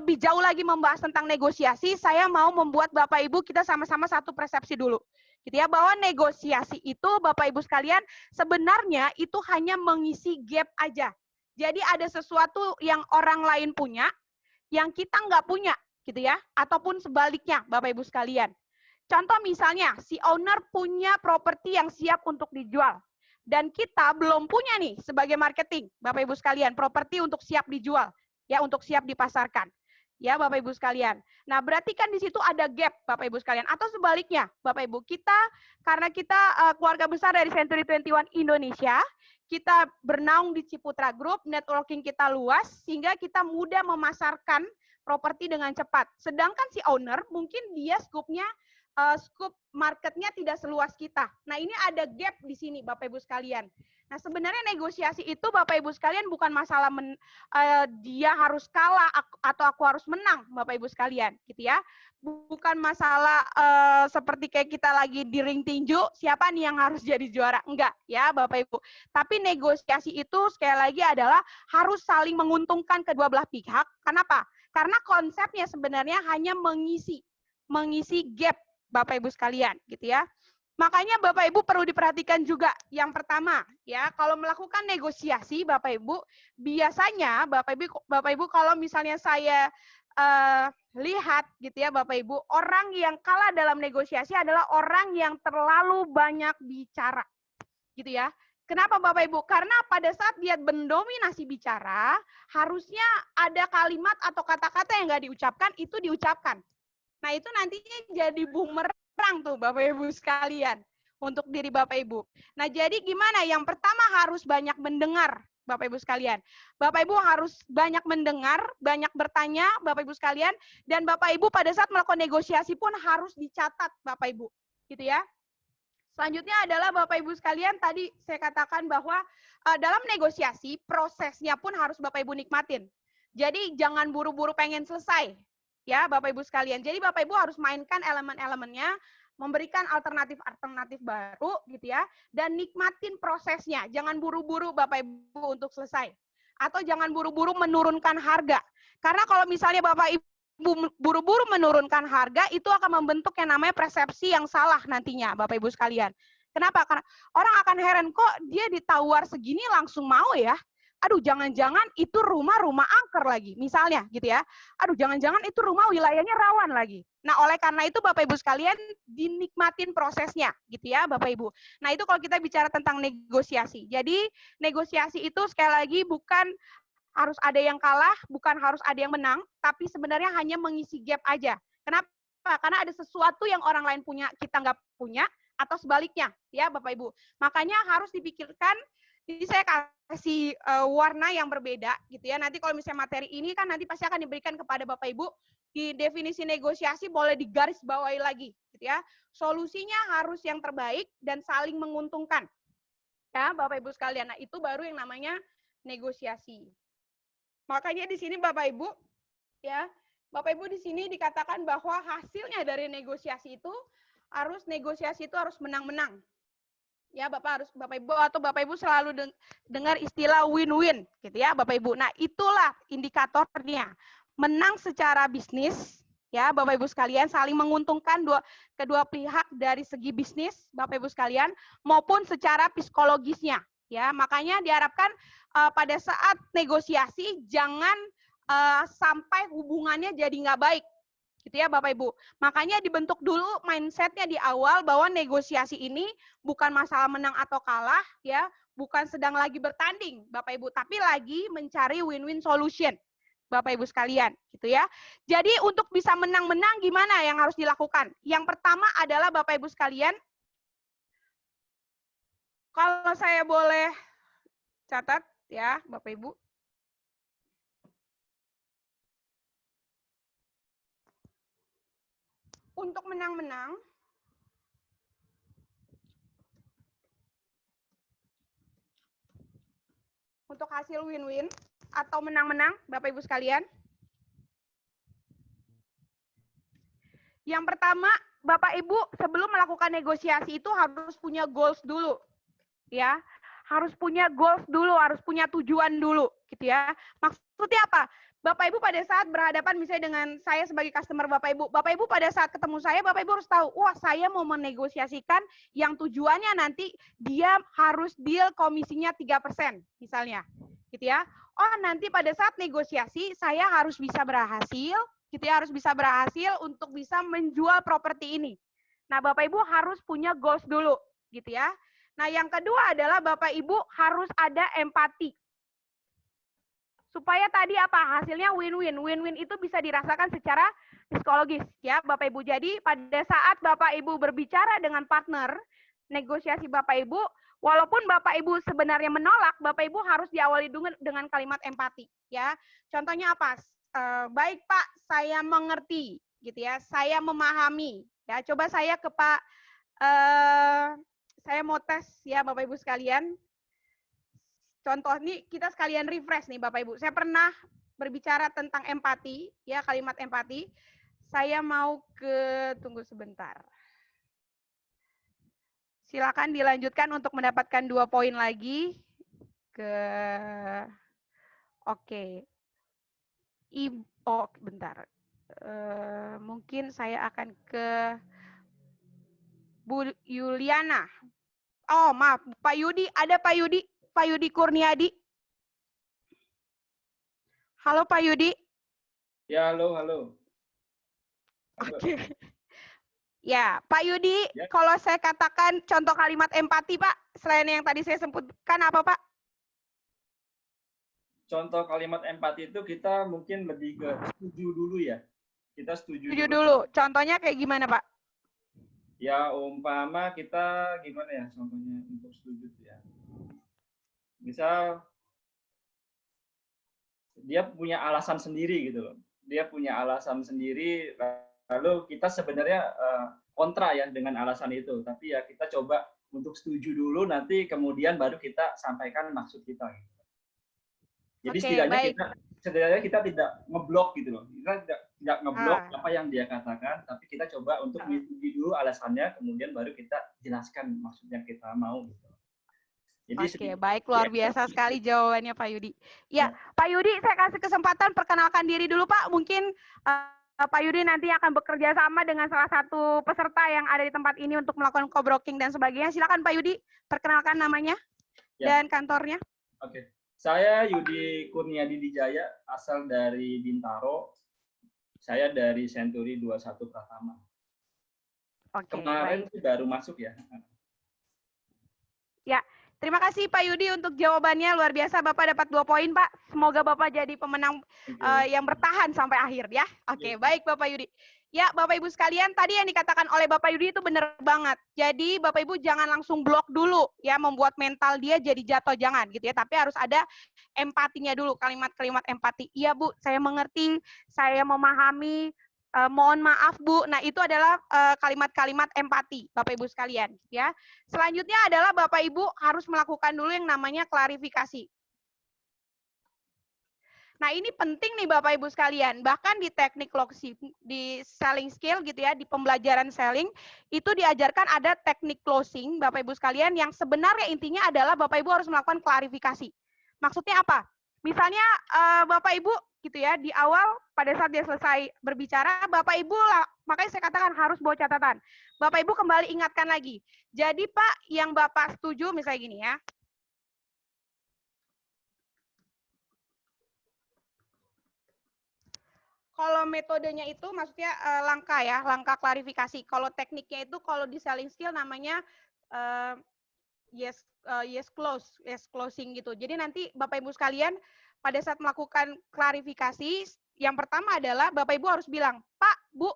lebih jauh lagi membahas tentang negosiasi, saya mau membuat Bapak Ibu kita sama-sama satu persepsi dulu. Gitu ya, bahwa negosiasi itu Bapak Ibu sekalian sebenarnya itu hanya mengisi gap aja. Jadi ada sesuatu yang orang lain punya yang kita nggak punya, gitu ya, ataupun sebaliknya Bapak Ibu sekalian. Contoh misalnya si owner punya properti yang siap untuk dijual. Dan kita belum punya nih sebagai marketing, Bapak Ibu sekalian, properti untuk siap dijual, ya untuk siap dipasarkan. Ya, Bapak Ibu sekalian. Nah, berarti kan di situ ada gap, Bapak Ibu sekalian. Atau sebaliknya, Bapak Ibu, kita karena kita keluarga besar dari Century 21 Indonesia, kita bernaung di Ciputra Group, networking kita luas sehingga kita mudah memasarkan properti dengan cepat. Sedangkan si owner mungkin dia scoop marketnya tidak seluas kita. Nah, ini ada gap di sini Bapak Ibu sekalian. Nah, sebenarnya negosiasi itu Bapak Ibu sekalian bukan masalah dia harus kalah atau aku harus menang Bapak Ibu sekalian, gitu ya. Bukan masalah seperti kayak kita lagi di ring tinju, siapa nih yang harus jadi juara? Enggak, ya Bapak Ibu. Tapi negosiasi itu sekali lagi adalah harus saling menguntungkan kedua belah pihak. Kenapa? Karena konsepnya sebenarnya hanya mengisi gap Bapak Ibu sekalian, gitu ya. Makanya Bapak Ibu perlu diperhatikan juga. Yang pertama, ya, kalau melakukan negosiasi Bapak Ibu, biasanya Bapak Ibu kalau misalnya saya lihat gitu ya Bapak Ibu, orang yang kalah dalam negosiasi adalah orang yang terlalu banyak bicara. Gitu ya. Kenapa Bapak Ibu? Karena pada saat dia mendominasi bicara, harusnya ada kalimat atau kata-kata yang nggak diucapkan, itu diucapkan. Nah, itu nantinya jadi bumerang tuh Bapak Ibu sekalian untuk diri Bapak Ibu. Nah, jadi gimana? Yang pertama harus banyak mendengar Bapak Ibu sekalian. Bapak Ibu harus banyak mendengar, banyak bertanya Bapak Ibu sekalian, dan Bapak Ibu pada saat melakukan negosiasi pun harus dicatat Bapak Ibu. Gitu ya. Selanjutnya adalah Bapak Ibu sekalian, tadi saya katakan bahwa dalam negosiasi prosesnya pun harus Bapak Ibu nikmatin. Jadi jangan buru-buru pengen selesai. Ya, Bapak Ibu sekalian. Jadi Bapak Ibu harus mainkan elemen-elemennya, memberikan alternatif-alternatif baru gitu ya, dan nikmatin prosesnya. Jangan buru-buru Bapak Ibu untuk selesai. Atau jangan buru-buru menurunkan harga. Karena kalau misalnya Bapak Ibu buru-buru menurunkan harga, itu akan membentuk yang namanya persepsi yang salah nantinya Bapak Ibu sekalian. Kenapa? Karena orang akan heran, kok dia ditawar segini langsung mau ya? Aduh, jangan-jangan itu rumah angker lagi, misalnya gitu ya. Aduh, jangan-jangan itu rumah wilayahnya rawan lagi. Nah, oleh karena itu Bapak Ibu sekalian dinikmatin prosesnya, gitu ya Bapak Ibu. Nah, itu kalau kita bicara tentang negosiasi. Jadi, negosiasi itu sekali lagi bukan harus ada yang kalah, bukan harus ada yang menang, tapi sebenarnya hanya mengisi gap aja. Kenapa? Karena ada sesuatu yang orang lain punya, kita nggak punya, atau sebaliknya, ya Bapak Ibu. Makanya harus dipikirkan. Jadi saya kasih warna yang berbeda gitu ya. Nanti kalau misalnya materi ini kan nanti pasti akan diberikan kepada Bapak Ibu. Di definisi negosiasi boleh digaris bawahi lagi gitu ya. Solusinya harus yang terbaik dan saling menguntungkan. Ya, Bapak Ibu sekalian. Nah, itu baru yang namanya negosiasi. Makanya di sini Bapak Ibu ya, Bapak Ibu di sini dikatakan bahwa hasilnya dari negosiasi itu harus menang-menang. Ya, Bapak Ibu atau Bapak Ibu selalu dengar istilah win-win gitu ya Bapak Ibu. Nah, itulah indikatornya. Menang secara bisnis ya Bapak Ibu sekalian, saling menguntungkan kedua pihak dari segi bisnis Bapak Ibu sekalian maupun secara psikologisnya ya. Makanya diharapkan pada saat negosiasi jangan sampai hubungannya jadi nggak baik. Gitu ya Bapak Ibu. Makanya dibentuk dulu mindset-nya di awal bahwa negosiasi ini bukan masalah menang atau kalah ya, bukan sedang lagi bertanding Bapak Ibu, tapi lagi mencari win-win solution Bapak Ibu sekalian, gitu ya. Jadi untuk bisa menang-menang gimana yang harus dilakukan? Yang pertama adalah Bapak Ibu sekalian, kalau saya boleh catat ya Bapak Ibu. Untuk menang-menang, untuk hasil win-win atau menang-menang, Bapak Ibu sekalian. Yang pertama, Bapak Ibu sebelum melakukan negosiasi itu harus punya goals dulu. Ya, harus punya goals dulu, harus punya tujuan dulu, gitu ya. Maksudnya apa? Bapak Ibu pada saat berhadapan misalnya dengan saya sebagai customer Bapak Ibu pada saat ketemu saya, Bapak Ibu harus tahu, wah saya mau menegosiasikan yang tujuannya nanti dia harus deal komisinya 3% misalnya, gitu ya. Oh nanti pada saat negosiasi saya harus bisa berhasil, gitu ya, harus bisa berhasil untuk bisa menjual properti ini. Nah Bapak Ibu harus punya goals dulu, gitu ya. Nah yang kedua adalah Bapak Ibu harus ada empati. Supaya tadi apa? Hasilnya win-win. Win-win itu bisa dirasakan secara psikologis ya Bapak Ibu. Jadi pada saat Bapak Ibu berbicara dengan partner, negosiasi Bapak Ibu, walaupun Bapak Ibu sebenarnya menolak, Bapak Ibu harus diawali dengan kalimat empati ya. Contohnya apa? baik Pak, saya mengerti, gitu ya. Saya memahami. Ya, coba saya ke Pak. Saya mau tes ya Bapak Ibu sekalian. Contoh nih kita sekalian refresh nih Bapak Ibu. Saya pernah berbicara tentang empati, ya kalimat empati. Saya mau tunggu sebentar. Silakan dilanjutkan untuk mendapatkan 2 poin lagi. Oke. Bentar. Mungkin saya akan ke Bu Yuliana. Oh, maaf, Pak Yudi. Ada Pak Yudi? Pak Yudi Kurniadi. Halo Pak Yudi. Ya, halo. Oke. Ya, Pak Yudi, kalau saya katakan contoh kalimat empati, Pak, selain yang tadi saya sebutkan apa, Pak? Contoh kalimat empati itu kita mungkin lebih ke setuju dulu ya. Kita setuju dulu. Contohnya kayak gimana, Pak? Ya, umpama kita gimana ya contohnya untuk setuju ya. Misal dia punya alasan sendiri gitu loh. Dia punya alasan sendiri, lalu kita sebenarnya kontra ya dengan alasan itu. Tapi ya kita coba untuk setuju dulu, nanti kemudian baru kita sampaikan maksud kita. Gitu. Jadi setidaknya kita tidak ngeblok gitu loh. Kita tidak ngeblok apa yang dia katakan, tapi kita coba untuk menyetujui dulu alasannya, kemudian baru kita jelaskan maksud yang kita mau gitu. Oke, baik, luar biasa sekali jawabannya Pak Yudi. Ya, Pak Yudi, saya kasih kesempatan perkenalkan diri dulu Pak. Mungkin Pak Yudi nanti akan bekerja sama dengan salah satu peserta yang ada di tempat ini untuk melakukan co-broking dan sebagainya. Silakan Pak Yudi, perkenalkan namanya dan kantornya. Oke, saya Yudi Kurniadi Dijaya, asal dari Bintaro. Saya dari Century 21 Pratama. Oke, kemarin baru masuk ya. Ya. Terima kasih Pak Yudi untuk jawabannya, luar biasa. Bapak dapat 2 poin Pak. Semoga Bapak jadi pemenang yang bertahan sampai akhir ya. Oke, baik Bapak Yudi. Ya Bapak Ibu sekalian, tadi yang dikatakan oleh Bapak Yudi itu benar banget. Jadi Bapak Ibu jangan langsung blok dulu ya, membuat mental dia jadi jatuh, jangan gitu ya. Tapi harus ada empatinya dulu, kalimat-kalimat empati. Iya Bu, saya mengerti, saya memahami. Mohon maaf Bu. Nah, itu adalah kalimat-kalimat empati Bapak Ibu sekalian ya. Selanjutnya adalah Bapak Ibu harus melakukan dulu yang namanya klarifikasi. Nah, ini penting nih Bapak Ibu sekalian. Bahkan di teknik closing, di selling skill gitu ya, di pembelajaran selling itu diajarkan ada teknik closing Bapak Ibu sekalian yang sebenarnya intinya adalah Bapak Ibu harus melakukan klarifikasi. Maksudnya apa? Misalnya Bapak Ibu gitu ya, di awal pada saat dia selesai berbicara, Bapak Ibu lah, makanya saya katakan harus bawa catatan. Bapak Ibu kembali ingatkan lagi. Jadi Pak, yang Bapak setuju misalnya gini ya. Kalau metodenya itu maksudnya langkah ya, langkah klarifikasi. Kalau tekniknya itu kalau di selling skill namanya yes closing gitu. Jadi nanti Bapak Ibu sekalian pada saat melakukan klarifikasi, yang pertama adalah Bapak Ibu harus bilang, Pak, Bu,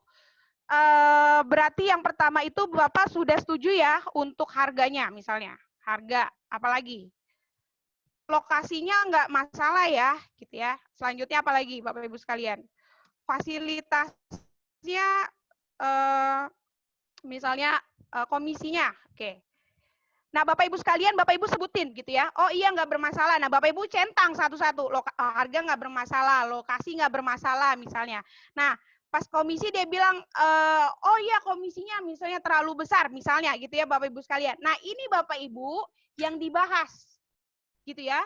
berarti yang pertama itu Bapak sudah setuju ya untuk harganya misalnya. Harga, apalagi? Lokasinya nggak masalah ya, gitu ya. Selanjutnya apalagi Bapak Ibu sekalian? Fasilitasnya, misalnya komisinya, oke. Nah, Bapak Ibu sekalian, Bapak Ibu sebutin gitu ya. Oh iya, nggak bermasalah. Nah, Bapak Ibu centang satu-satu. Harga nggak bermasalah, lokasi nggak bermasalah misalnya. Nah, pas komisi dia bilang, oh iya komisinya misalnya terlalu besar misalnya gitu ya Bapak Ibu sekalian. Nah, ini Bapak Ibu yang dibahas gitu ya.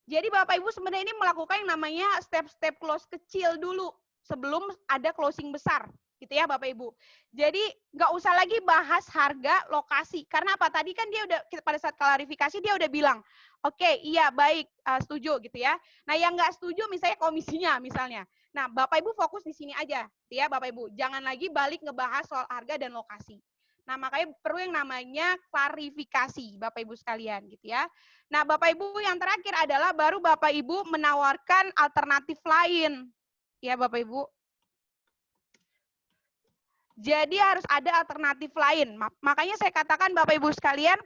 Jadi Bapak Ibu sebenarnya ini melakukan yang namanya step-step close kecil dulu sebelum ada closing besar. Gitu ya Bapak Ibu. Jadi nggak usah lagi bahas harga, lokasi. Karena apa? Tadi kan dia udah, pada saat klarifikasi dia udah bilang, oke, iya baik, setuju gitu ya. Nah yang nggak setuju misalnya komisinya misalnya. Nah Bapak Ibu fokus di sini aja, ya Bapak Ibu. Jangan lagi balik ngebahas soal harga dan lokasi. Nah makanya perlu yang namanya klarifikasi Bapak Ibu sekalian gitu ya. Nah Bapak Ibu yang terakhir adalah baru Bapak Ibu menawarkan alternatif lain. Ya Bapak Ibu. Jadi harus ada alternatif lain. Makanya saya katakan Bapak Ibu sekalian,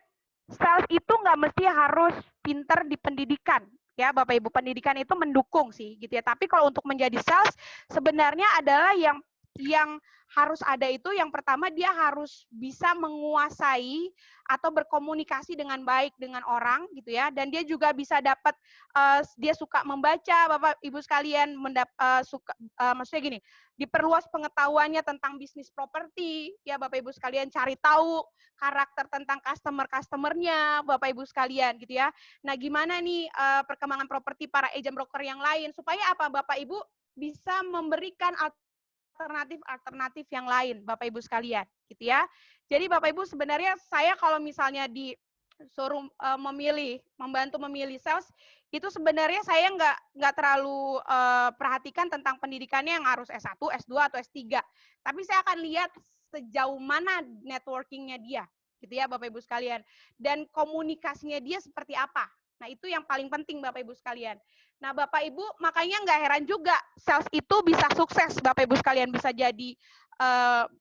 sales itu nggak mesti harus pinter di pendidikan. ya Bapak Ibu. Pendidikan itu mendukung sih gitu ya. Tapi kalau untuk menjadi sales sebenarnya adalah yang harus ada itu yang pertama dia harus bisa menguasai atau berkomunikasi dengan baik dengan orang gitu ya, dan dia juga bisa dapat dia suka membaca Bapak Ibu sekalian, maksudnya gini, diperluas pengetahuannya tentang bisnis properti ya Bapak Ibu sekalian, cari tahu karakter tentang customer-customernya Bapak Ibu sekalian gitu ya. Nah, gimana nih perkembangan properti para agent broker yang lain supaya apa Bapak Ibu bisa memberikan alternatif yang lain Bapak Ibu sekalian gitu ya. Jadi Bapak Ibu sebenarnya saya kalau misalnya disuruh membantu memilih sales itu sebenarnya saya nggak terlalu perhatikan tentang pendidikannya yang harus S1, S2 atau S3. Tapi saya akan lihat sejauh mana networkingnya dia gitu ya Bapak Ibu sekalian, dan komunikasinya dia seperti apa. Nah, itu yang paling penting Bapak Ibu sekalian. Nah, Bapak Ibu, makanya nggak heran juga sales itu bisa sukses Bapak Ibu sekalian, bisa jadi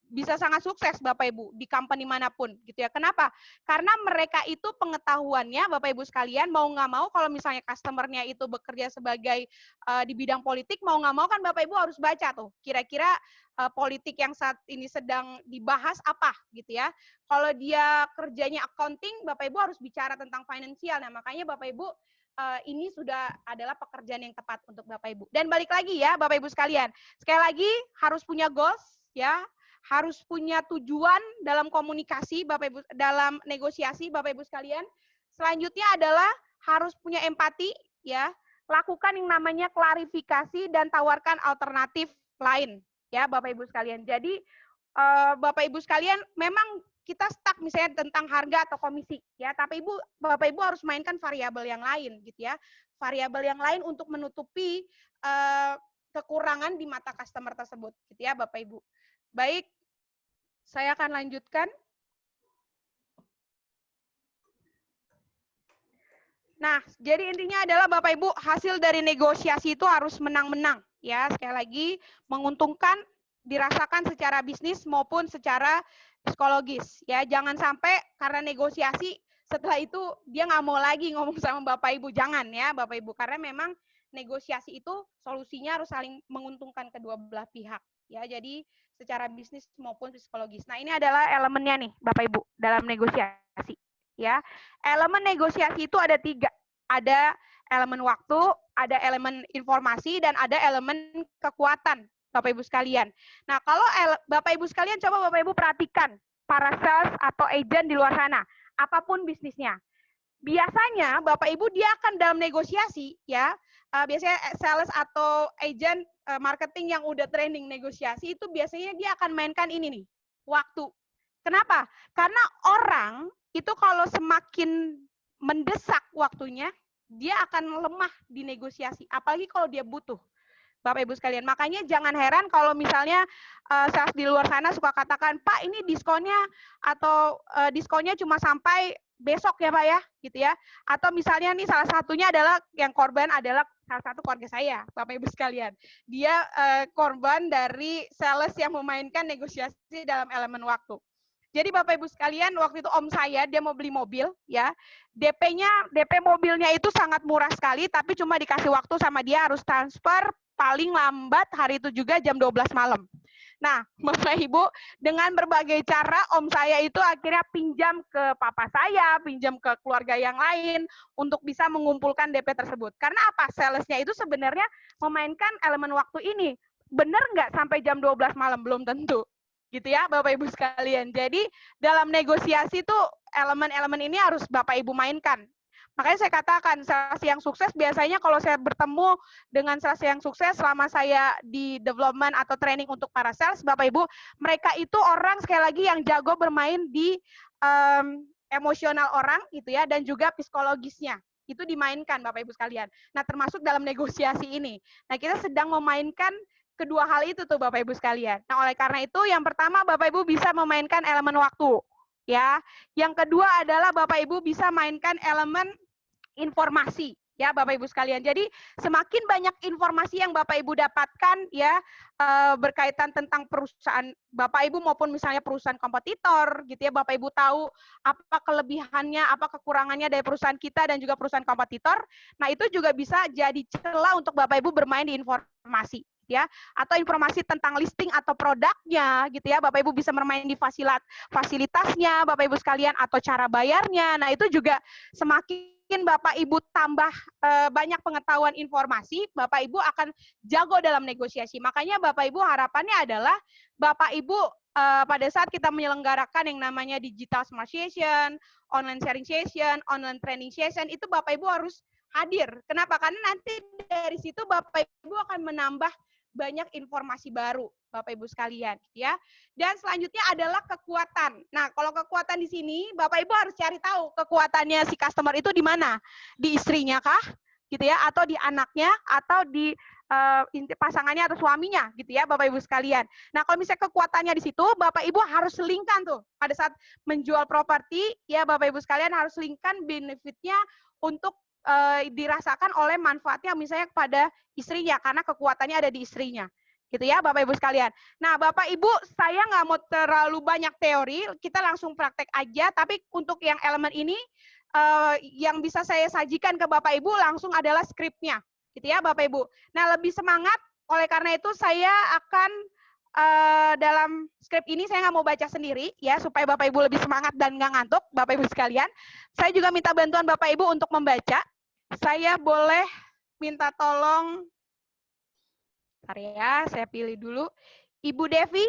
bisa sangat sukses Bapak Ibu di company manapun gitu ya. Kenapa? Karena mereka itu pengetahuannya Bapak Ibu sekalian mau nggak mau kalau misalnya customernya itu bekerja sebagai di bidang politik, mau nggak mau kan Bapak Ibu harus baca tuh kira-kira politik yang saat ini sedang dibahas apa gitu ya. Kalau dia kerjanya accounting, Bapak Ibu harus bicara tentang finansial. Nah, makanya Bapak Ibu ini sudah adalah pekerjaan yang tepat untuk Bapak Ibu. Dan balik lagi ya Bapak Ibu sekalian, sekali lagi harus punya goals ya, harus punya tujuan dalam komunikasi Bapak Ibu, dalam negosiasi Bapak Ibu sekalian. Selanjutnya adalah harus punya empati ya, lakukan yang namanya klarifikasi dan tawarkan alternatif lain ya Bapak Ibu sekalian. Jadi Bapak Ibu sekalian memang kita stuck misalnya tentang harga atau komisi ya, tapi Bapak Ibu harus mainkan variabel yang lain gitu ya. Variabel yang lain untuk menutupi kekurangan di mata customer tersebut gitu ya Bapak Ibu. Baik, saya akan lanjutkan. Nah, jadi intinya adalah Bapak Ibu, hasil dari negosiasi itu harus menang-menang ya. Sekali lagi menguntungkan, dirasakan secara bisnis maupun secara psikologis ya. Jangan sampai karena negosiasi setelah itu dia nggak mau lagi ngomong sama Bapak Ibu, jangan ya Bapak Ibu, karena memang negosiasi itu solusinya harus saling menguntungkan kedua belah pihak ya. Jadi secara bisnis maupun psikologis. Nah, ini adalah elemennya nih Bapak Ibu dalam negosiasi ya. Elemen negosiasi itu ada 3. Ada elemen waktu, ada elemen informasi, dan ada elemen kekuatan Bapak Ibu sekalian. Nah, kalau Bapak Ibu sekalian coba Bapak Ibu perhatikan para sales atau agent di luar sana, apapun bisnisnya. Biasanya Bapak Ibu dia akan dalam negosiasi ya, biasanya sales atau agent marketing yang udah training negosiasi itu biasanya dia akan mainkan ini nih, waktu. Kenapa? Karena orang itu kalau semakin mendesak waktunya, dia akan lemah di negosiasi, apalagi kalau dia butuh. Bapak Ibu sekalian, makanya jangan heran kalau misalnya sales di luar sana suka katakan, Pak ini diskonnya atau diskonnya cuma sampai besok ya Pak ya, gitu ya. Atau misalnya nih salah satunya adalah yang korban adalah salah satu keluarga saya, Bapak Ibu sekalian. Dia korban dari sales yang memainkan negosiasi dalam elemen waktu. Jadi Bapak Ibu sekalian, waktu itu om saya dia mau beli mobil ya. DP mobilnya itu sangat murah sekali, tapi cuma dikasih waktu sama dia harus transfer paling lambat hari itu juga jam 12 malam. Nah, Bapak Ibu, dengan berbagai cara om saya itu akhirnya pinjam ke papa saya, pinjam ke keluarga yang lain untuk bisa mengumpulkan DP tersebut. Karena apa? Salesnya itu sebenarnya memainkan elemen waktu ini. Benar nggak sampai jam 12 malam? Belum tentu. Gitu ya, Bapak Ibu sekalian. Jadi, dalam negosiasi itu elemen-elemen ini harus Bapak Ibu mainkan. Makanya saya katakan, sales yang sukses biasanya kalau saya bertemu dengan sales yang sukses selama saya di development atau training untuk para sales, Bapak Ibu, mereka itu orang sekali lagi yang jago bermain di emosional orang gitu ya, dan juga psikologisnya. Itu dimainkan Bapak Ibu sekalian. Nah, termasuk dalam negosiasi ini. Nah, kita sedang memainkan kedua hal itu tuh Bapak Ibu sekalian. Nah, oleh karena itu yang pertama Bapak Ibu bisa memainkan elemen waktu. Ya, yang kedua adalah Bapak Ibu bisa mainkan elemen informasi ya Bapak Ibu sekalian. Jadi semakin banyak informasi yang Bapak Ibu dapatkan ya berkaitan tentang perusahaan Bapak Ibu maupun misalnya perusahaan kompetitor gitu ya, Bapak Ibu tahu apa kelebihannya, apa kekurangannya dari perusahaan kita dan juga perusahaan kompetitor. Nah, itu juga bisa jadi celah untuk Bapak Ibu bermain di informasi ya, atau informasi tentang listing atau produknya gitu ya, Bapak Ibu bisa bermain di fasilitasnya Bapak Ibu sekalian atau cara bayarnya. Nah, itu juga semakin Bapak Ibu tambah banyak pengetahuan informasi, Bapak Ibu akan jago dalam negosiasi. Makanya Bapak Ibu harapannya adalah Bapak Ibu pada saat kita menyelenggarakan yang namanya digital smart session, online sharing session, online training session, itu Bapak Ibu harus hadir. Kenapa? Karena nanti dari situ Bapak Ibu akan menambah banyak informasi baru, Bapak Ibu sekalian, ya. Dan selanjutnya adalah kekuatan. Nah, kalau kekuatan di sini, Bapak Ibu harus cari tahu kekuatannya si customer itu di mana, di istrinya kah, gitu ya, atau di anaknya, atau di pasangannya atau suaminya, gitu ya, Bapak Ibu sekalian. Nah, kalau misalnya kekuatannya di situ, Bapak Ibu harus selingkan tuh pada saat menjual properti, ya, Bapak Ibu sekalian harus selingkan benefitnya untuk dirasakan oleh manfaatnya misalnya kepada istrinya karena kekuatannya ada di istrinya gitu ya Bapak Ibu sekalian. Nah Bapak Ibu saya nggak mau terlalu banyak teori, kita langsung praktek aja, tapi untuk yang elemen ini yang bisa saya sajikan ke Bapak Ibu langsung adalah skripnya gitu ya Bapak Ibu. Nah lebih semangat, oleh karena itu saya akan dalam skrip ini saya nggak mau baca sendiri ya supaya Bapak Ibu lebih semangat dan nggak ngantuk Bapak Ibu sekalian. Saya juga minta bantuan Bapak Ibu untuk membaca. Saya boleh minta tolong, bentar ya, saya pilih dulu. Ibu Devi,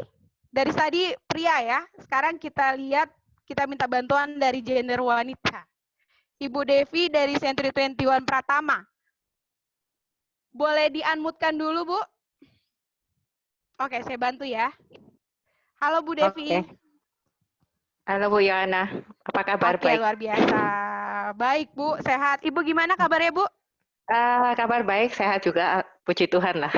dari tadi pria ya, sekarang kita lihat, kita minta bantuan dari gender wanita. Ibu Devi dari Century 21 Pratama. Boleh di-unmute-kan dulu Bu? Oke, saya bantu ya. Halo Bu Devi. Oke. Halo Bu Yohana, apa kabar? Oke, Baik. luar biasa. Baik Bu, sehat. Ibu gimana kabarnya Bu? Kabar baik, sehat juga, puji Tuhan lah.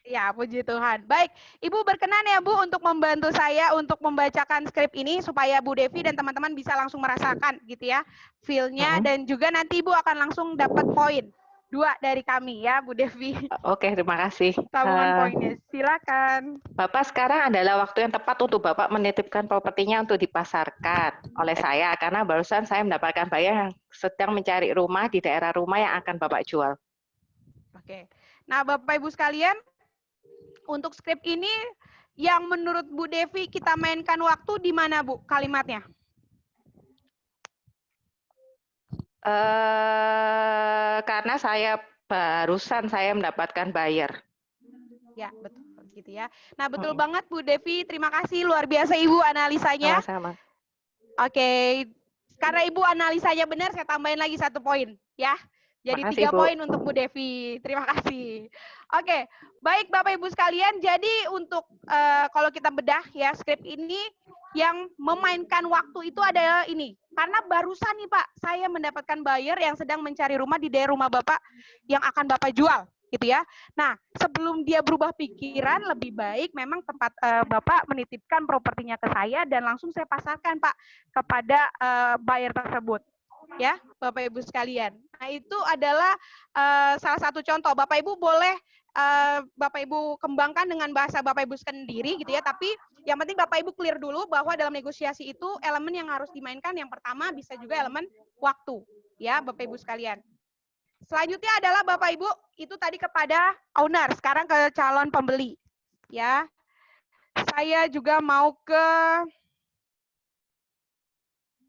Ya, puji Tuhan. Baik, Ibu berkenan ya Bu untuk membantu saya untuk membacakan skrip ini supaya Bu Devi dan teman-teman bisa langsung merasakan gitu ya feel-nya dan juga nanti Ibu akan langsung dapat poin 2 dari kami ya Bu Devi. Oke, terima kasih. Tabungan poinnya, silakan. Bapak sekarang adalah waktu yang tepat untuk Bapak menitipkan propertinya untuk dipasarkan oleh saya karena barusan saya mendapatkan buyer yang sedang mencari rumah di daerah rumah yang akan Bapak jual. Oke. Nah, Bapak Ibu sekalian, untuk skrip ini yang menurut Bu Devi kita mainkan waktu di mana Bu kalimatnya? Karena barusan saya mendapatkan buyer. Ya, betul gitu ya. Nah, betul banget Bu Devi, terima kasih luar biasa Ibu analisanya. Sama-sama. Oke, karena Ibu analisanya benar, saya tambahin lagi 1 poin ya. Jadi 3 poin untuk Bu Devi. Terima kasih. Oke, baik Bapak Ibu sekalian. Jadi untuk kalau kita bedah ya skrip ini yang memainkan waktu itu adalah ini. Karena barusan nih Pak, saya mendapatkan buyer yang sedang mencari rumah di daerah rumah Bapak yang akan Bapak jual, gitu ya. Nah, sebelum dia berubah pikiran, lebih baik memang tempat Bapak menitipkan propertinya ke saya dan langsung saya pasarkan Pak kepada buyer tersebut. Ya, Bapak Ibu sekalian. Nah, itu adalah salah satu contoh. Bapak Ibu boleh Bapak Ibu kembangkan dengan bahasa Bapak Ibu sendiri gitu ya, tapi yang penting Bapak Ibu clear dulu bahwa dalam negosiasi itu elemen yang harus dimainkan yang pertama bisa juga elemen waktu ya Bapak Ibu sekalian. Selanjutnya adalah Bapak Ibu itu tadi kepada owner, sekarang ke calon pembeli ya. Saya juga mau ke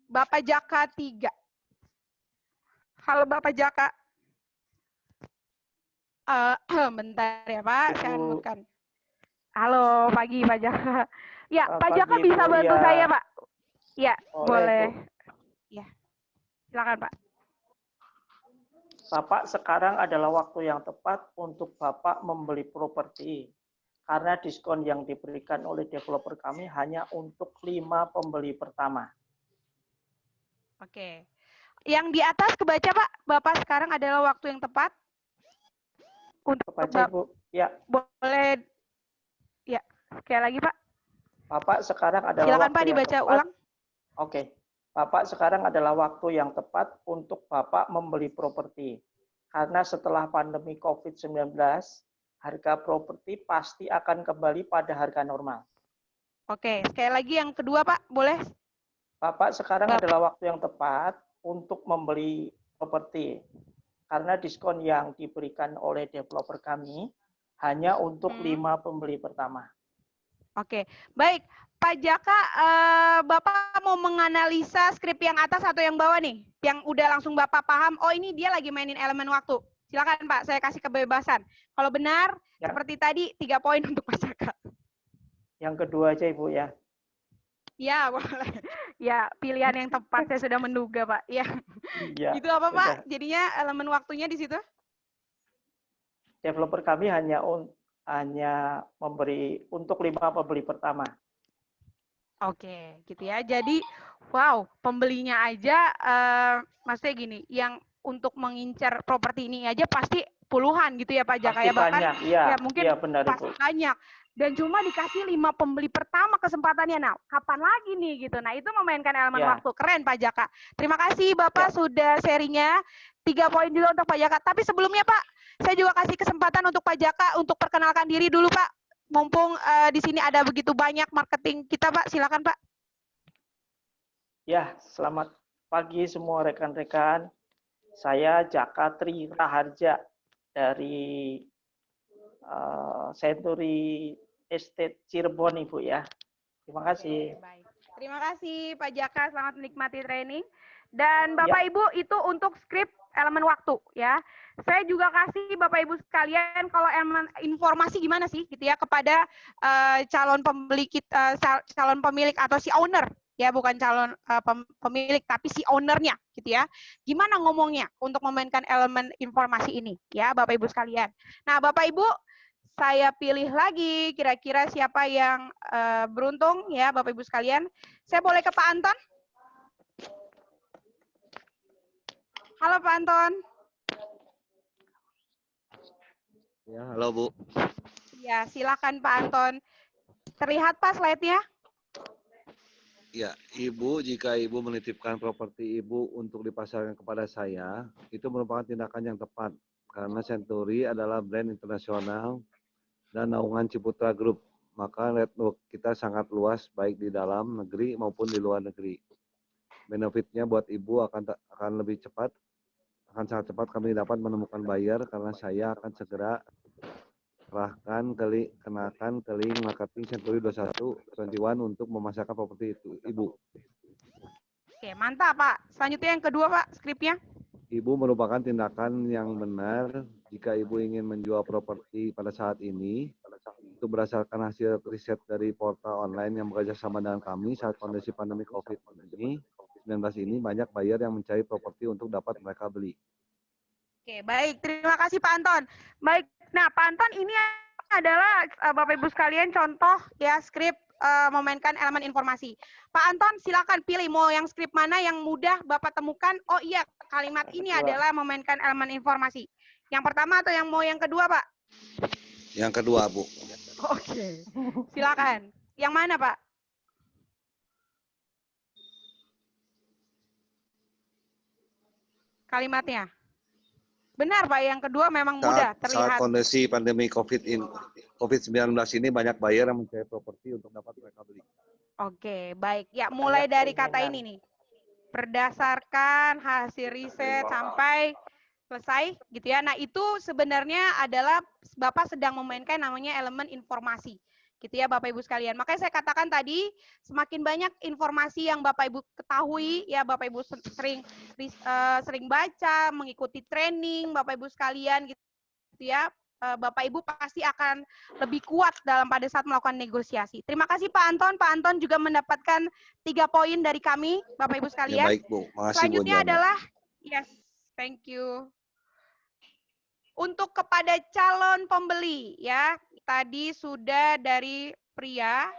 Bapak Jaka 3. Halo Bapak Jaka. Bentar ya Pak, saya unmute-kan. Halo, pagi Pak Jaka. Ya, Pak Jaka bisa bantu saya Pak? Ya, boleh. Ya, silakan Pak. Bapak, sekarang adalah waktu yang tepat untuk Bapak membeli properti. Karena diskon yang diberikan oleh developer kami hanya untuk 5 pembeli pertama. Oke. Yang di atas kebaca Pak, Bapak sekarang adalah waktu yang tepat untuk Kebaca Ibu. Ya. Boleh. Ya, sekali lagi Pak. Bapak sekarang adalah silakan waktu Pak dibaca yang tepat. ulang. Oke. Bapak sekarang adalah waktu yang tepat untuk Bapak membeli properti. Karena setelah pandemi COVID-19, harga properti pasti akan kembali pada harga normal. Oke, sekali lagi yang kedua Pak, boleh? Bapak, sekarang adalah waktu yang tepat untuk membeli properti. Karena diskon yang diberikan oleh developer kami hanya untuk 5 pembeli pertama. Oke, baik. Pak Jaka, Bapak mau menganalisa skrip yang atas atau yang bawah nih? Yang udah langsung Bapak paham, oh ini dia lagi mainin elemen waktu. Silakan Pak, saya kasih kebebasan. Kalau benar, seperti tadi, 3 poin untuk Pak Jaka. Yang kedua aja Ibu ya. Ya, boleh. Ya, pilihan yang tepat, saya sudah menduga Pak. Ya. Iya. Itu apa Pak? Sudah. Jadinya elemen waktunya di situ? Developer kami hanya memberi untuk 5 pembeli pertama. Oke, gitu ya. Jadi, wow, pembelinya aja, maksudnya gini, yang untuk mengincar properti ini aja pasti puluhan gitu ya Pak Jaka, ya, bahkan banyak, ya mungkin ya, benar, pasti Ibu. banyak. Dan cuma dikasih 5 pembeli pertama kesempatannya. Nah, kapan lagi nih gitu. Nah, itu memainkan elemen Ya. waktu. Keren Pak Jaka. Terima kasih Bapak sudah sharingnya. 3 poin juga untuk Pak Jaka. Tapi sebelumnya Pak, saya juga kasih kesempatan untuk Pak Jaka untuk perkenalkan diri dulu Pak. Mumpung di sini ada begitu banyak marketing kita Pak. Silakan Pak. Ya, selamat pagi semua rekan-rekan. Saya Jaka Tri Raharja dari Century Estate Cirebon, Ibu ya. Terima kasih. Baik. Terima kasih Pak Jaka, selamat menikmati training. Dan Bapak Ibu itu untuk skrip elemen waktu ya. Saya juga kasih Bapak Ibu sekalian kalau elemen informasi gimana sih gitu ya kepada calon pembeli kita, calon pemilik atau si owner ya, bukan calon pemilik tapi si ownernya gitu ya. Gimana ngomongnya untuk memainkan elemen informasi ini ya Bapak Ibu sekalian. Nah, Bapak Ibu, saya pilih lagi kira-kira siapa yang beruntung ya Bapak Ibu sekalian. Saya boleh ke Pak Anton? Halo Pak Anton. Ya, halo Bu. Ya, silakan Pak Anton. Terlihat Pak slide-nya? Ya, Ibu, jika Ibu menitipkan properti Ibu untuk dipasarkan kepada saya, itu merupakan tindakan yang tepat. Karena Century adalah brand internasional dan naungan Ciputra Group. Maka network kita sangat luas, baik di dalam negeri maupun di luar negeri. Benefitnya buat Ibu akan lebih cepat, akan sangat cepat kami dapat menemukan buyer karena saya akan segera kenakan ke link marketing Century 21 untuk memasarkan properti itu, Ibu. Oke, mantap Pak. Selanjutnya yang kedua Pak, skripnya. Ibu merupakan tindakan yang benar jika Ibu ingin menjual properti pada saat ini. Itu berdasarkan hasil riset dari portal online yang bekerja sama dengan kami saat kondisi pandemi COVID-19 ini banyak buyer yang mencari properti untuk dapat mereka beli. Oke, baik. Terima kasih Pak Anton. Baik. Nah, Pak Anton ini adalah Bapak Ibu sekalian contoh ya skrip memainkan elemen informasi. Pak Anton silakan pilih mau yang skrip mana yang mudah Bapak temukan. Oh iya, kalimat ini adalah memainkan elemen informasi. Yang pertama atau yang mau yang kedua, Pak? Yang kedua, Bu. Oke. Silakan. Yang mana, Pak? Kalimatnya. Benar, Pak. Yang kedua memang mudah terlihat. Saat kondisi pandemi COVID-19 ini banyak buyer yang mencari properti untuk dapat mereka beli. Oke, baik. Ya, mulai dari kata ini nih. Berdasarkan hasil riset sampai selesai gitu ya. Nah, itu sebenarnya adalah Bapak sedang memainkan namanya elemen informasi. Gitu ya Bapak Ibu sekalian. Makanya saya katakan tadi semakin banyak informasi yang Bapak Ibu ketahui ya, Bapak Ibu sering baca, mengikuti training Bapak Ibu sekalian gitu ya. Bapak Ibu pasti akan lebih kuat pada saat melakukan negosiasi. Terima kasih Pak Anton. Pak Anton juga mendapatkan 3 poin dari kami Bapak Ibu sekalian. Ya, baik Bu. Makasih, selanjutnya Bu, adalah yes, thank you. Untuk kepada calon pembeli ya, tadi sudah dari pria.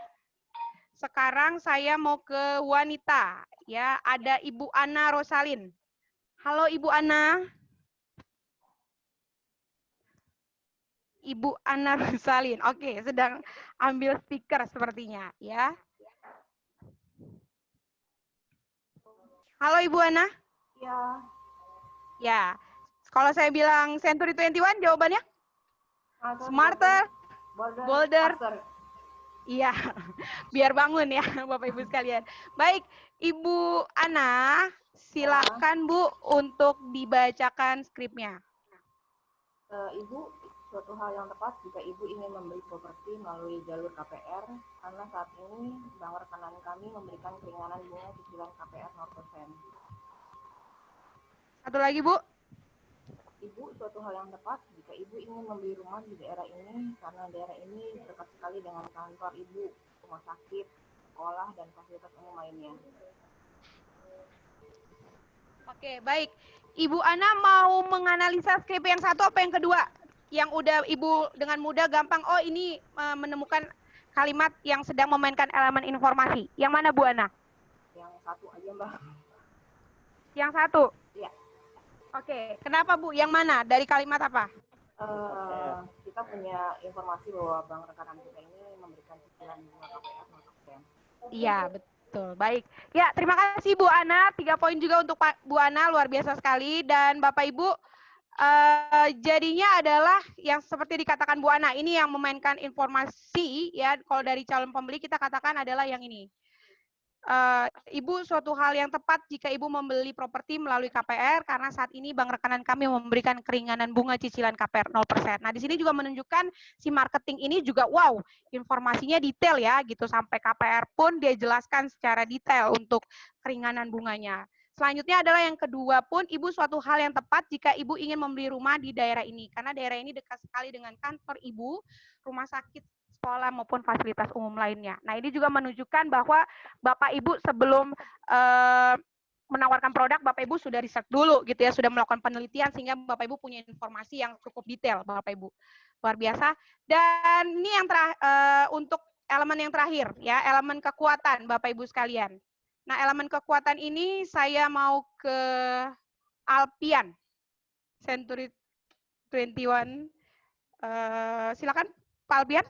Sekarang saya mau ke wanita ya, ada Ibu Ana Rosalin. Halo Ibu Ana. Ibu Ana Rosalin. Oke, sedang ambil speaker sepertinya ya. Halo Ibu Ana. Ya. Ya. Kalau saya bilang Century 21, jawabannya? Smarter, bolder. Iya, biar bangun ya Bapak Ibu sekalian. Baik, Ibu Ana, silakan Bu untuk dibacakan skripnya. Ibu, suatu hal yang tepat jika Ibu ingin membeli properti melalui jalur KPR, karena saat ini bank rekanan kami memberikan keringanan bunga cicilan KPR 0%. Satu lagi Bu. Ibu, suatu hal yang tepat jika Ibu ingin membeli rumah di daerah ini, karena daerah ini dekat sekali dengan kantor Ibu, rumah sakit, sekolah, dan fasilitas umum lainnya. Oke, baik. Ibu Ana mau menganalisa skrip yang satu apa yang kedua? Yang udah Ibu dengan mudah gampang, oh ini menemukan kalimat yang sedang memainkan elemen informasi. Yang mana Bu Ana? Yang satu aja, Mbak. Yang satu? Iya. Oke, kenapa Bu? Yang mana? Dari kalimat apa? Kita punya informasi bahwa bank rekanan kita ini memberikan cicilan bunga KPR 0%. Iya, betul. Baik. Ya, terima kasih Bu Ana. 3 poin juga untuk Bu Ana, luar biasa sekali. Dan Bapak Ibu, jadinya adalah yang seperti dikatakan Bu Ana, ini yang memainkan informasi, ya. Kalau dari calon pembeli kita katakan adalah yang ini. Ibu, suatu hal yang tepat jika Ibu membeli properti melalui KPR, karena saat ini bank rekanan kami memberikan keringanan bunga cicilan KPR 0%. Nah, di sini juga menunjukkan si marketing ini juga, wow, informasinya detail ya, gitu. Sampai KPR pun dia jelaskan secara detail untuk keringanan bunganya. Selanjutnya adalah yang kedua pun, Ibu, suatu hal yang tepat jika Ibu ingin membeli rumah di daerah ini, karena daerah ini dekat sekali dengan kantor Ibu, rumah sakit, sekolah maupun fasilitas umum lainnya. Nah, ini juga menunjukkan bahwa Bapak Ibu sebelum menawarkan produk, Bapak Ibu sudah riset dulu gitu ya, sudah melakukan penelitian sehingga Bapak Ibu punya informasi yang cukup detail, Bapak Ibu. Luar biasa. Dan ini yang untuk elemen yang terakhir ya, elemen kekuatan Bapak Ibu sekalian. Nah, elemen kekuatan ini saya mau ke Alpian. Century 21. Silakan Pak Alpian.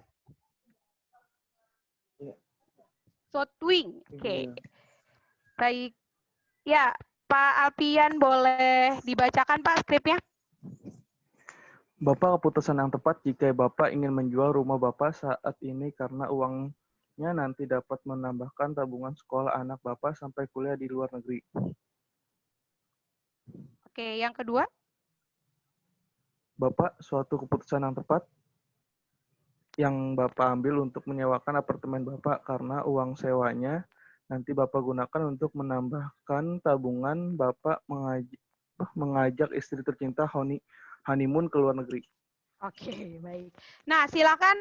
Swing. Oke. Baik. Ya, Pak Alpian boleh dibacakan Pak skripnya? Bapak, keputusan yang tepat jika Bapak ingin menjual rumah Bapak saat ini karena uangnya nanti dapat menambahkan tabungan sekolah anak Bapak sampai kuliah di luar negeri. Oke, yang kedua? Bapak, suatu keputusan yang tepat yang Bapak ambil untuk menyewakan apartemen Bapak karena uang sewanya nanti Bapak gunakan untuk menambahkan tabungan Bapak mengajak istri tercinta honeymoon ke luar negeri. Oke, baik. Nah, silakan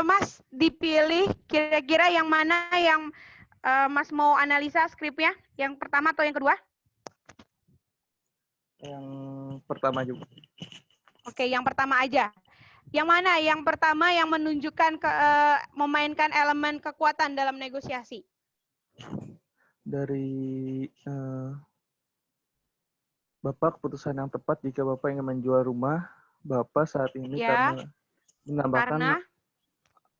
Mas dipilih kira-kira yang mana yang Mas mau analisa skripnya, yang pertama atau yang kedua? Yang pertama juga. Oke, yang pertama aja. Yang mana? Yang pertama yang menunjukkan memainkan elemen kekuatan dalam negosiasi. Dari Bapak, keputusan yang tepat jika Bapak ingin menjual rumah Bapak saat ini ya,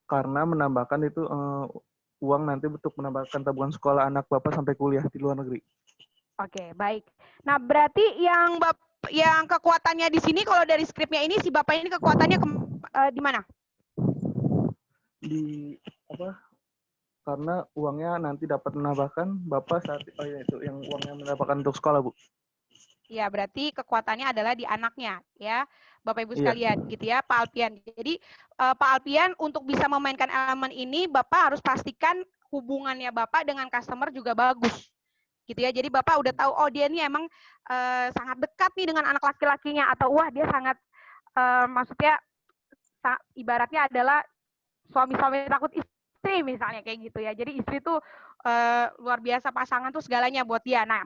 karena menambahkan itu uang nanti untuk menambahkan tabungan sekolah anak Bapak sampai kuliah di luar negeri. Oke, baik. Nah, berarti yang kekuatannya di sini kalau dari skripnya ini si Bapak ini kekuatannya di mana? Di apa? Karena uangnya nanti dapat menambahkan Bapak saat itu yang uangnya mendapatkan untuk sekolah, Bu. Ya, berarti kekuatannya adalah di anaknya, ya, Bapak Ibu sekalian, gitu ya, Pak Alpian. Jadi Pak Alpian untuk bisa memainkan elemen ini, Bapak harus pastikan hubungannya Bapak dengan customer juga bagus, gitu ya. Jadi Bapak udah tahu, oh dia ini emang sangat dekat nih dengan anak laki-lakinya, atau wah dia sangat, maksudnya ibaratnya adalah suami-suami takut istri misalnya kayak gitu ya. Jadi istri tuh luar biasa, pasangan tuh segalanya buat dia. Nah,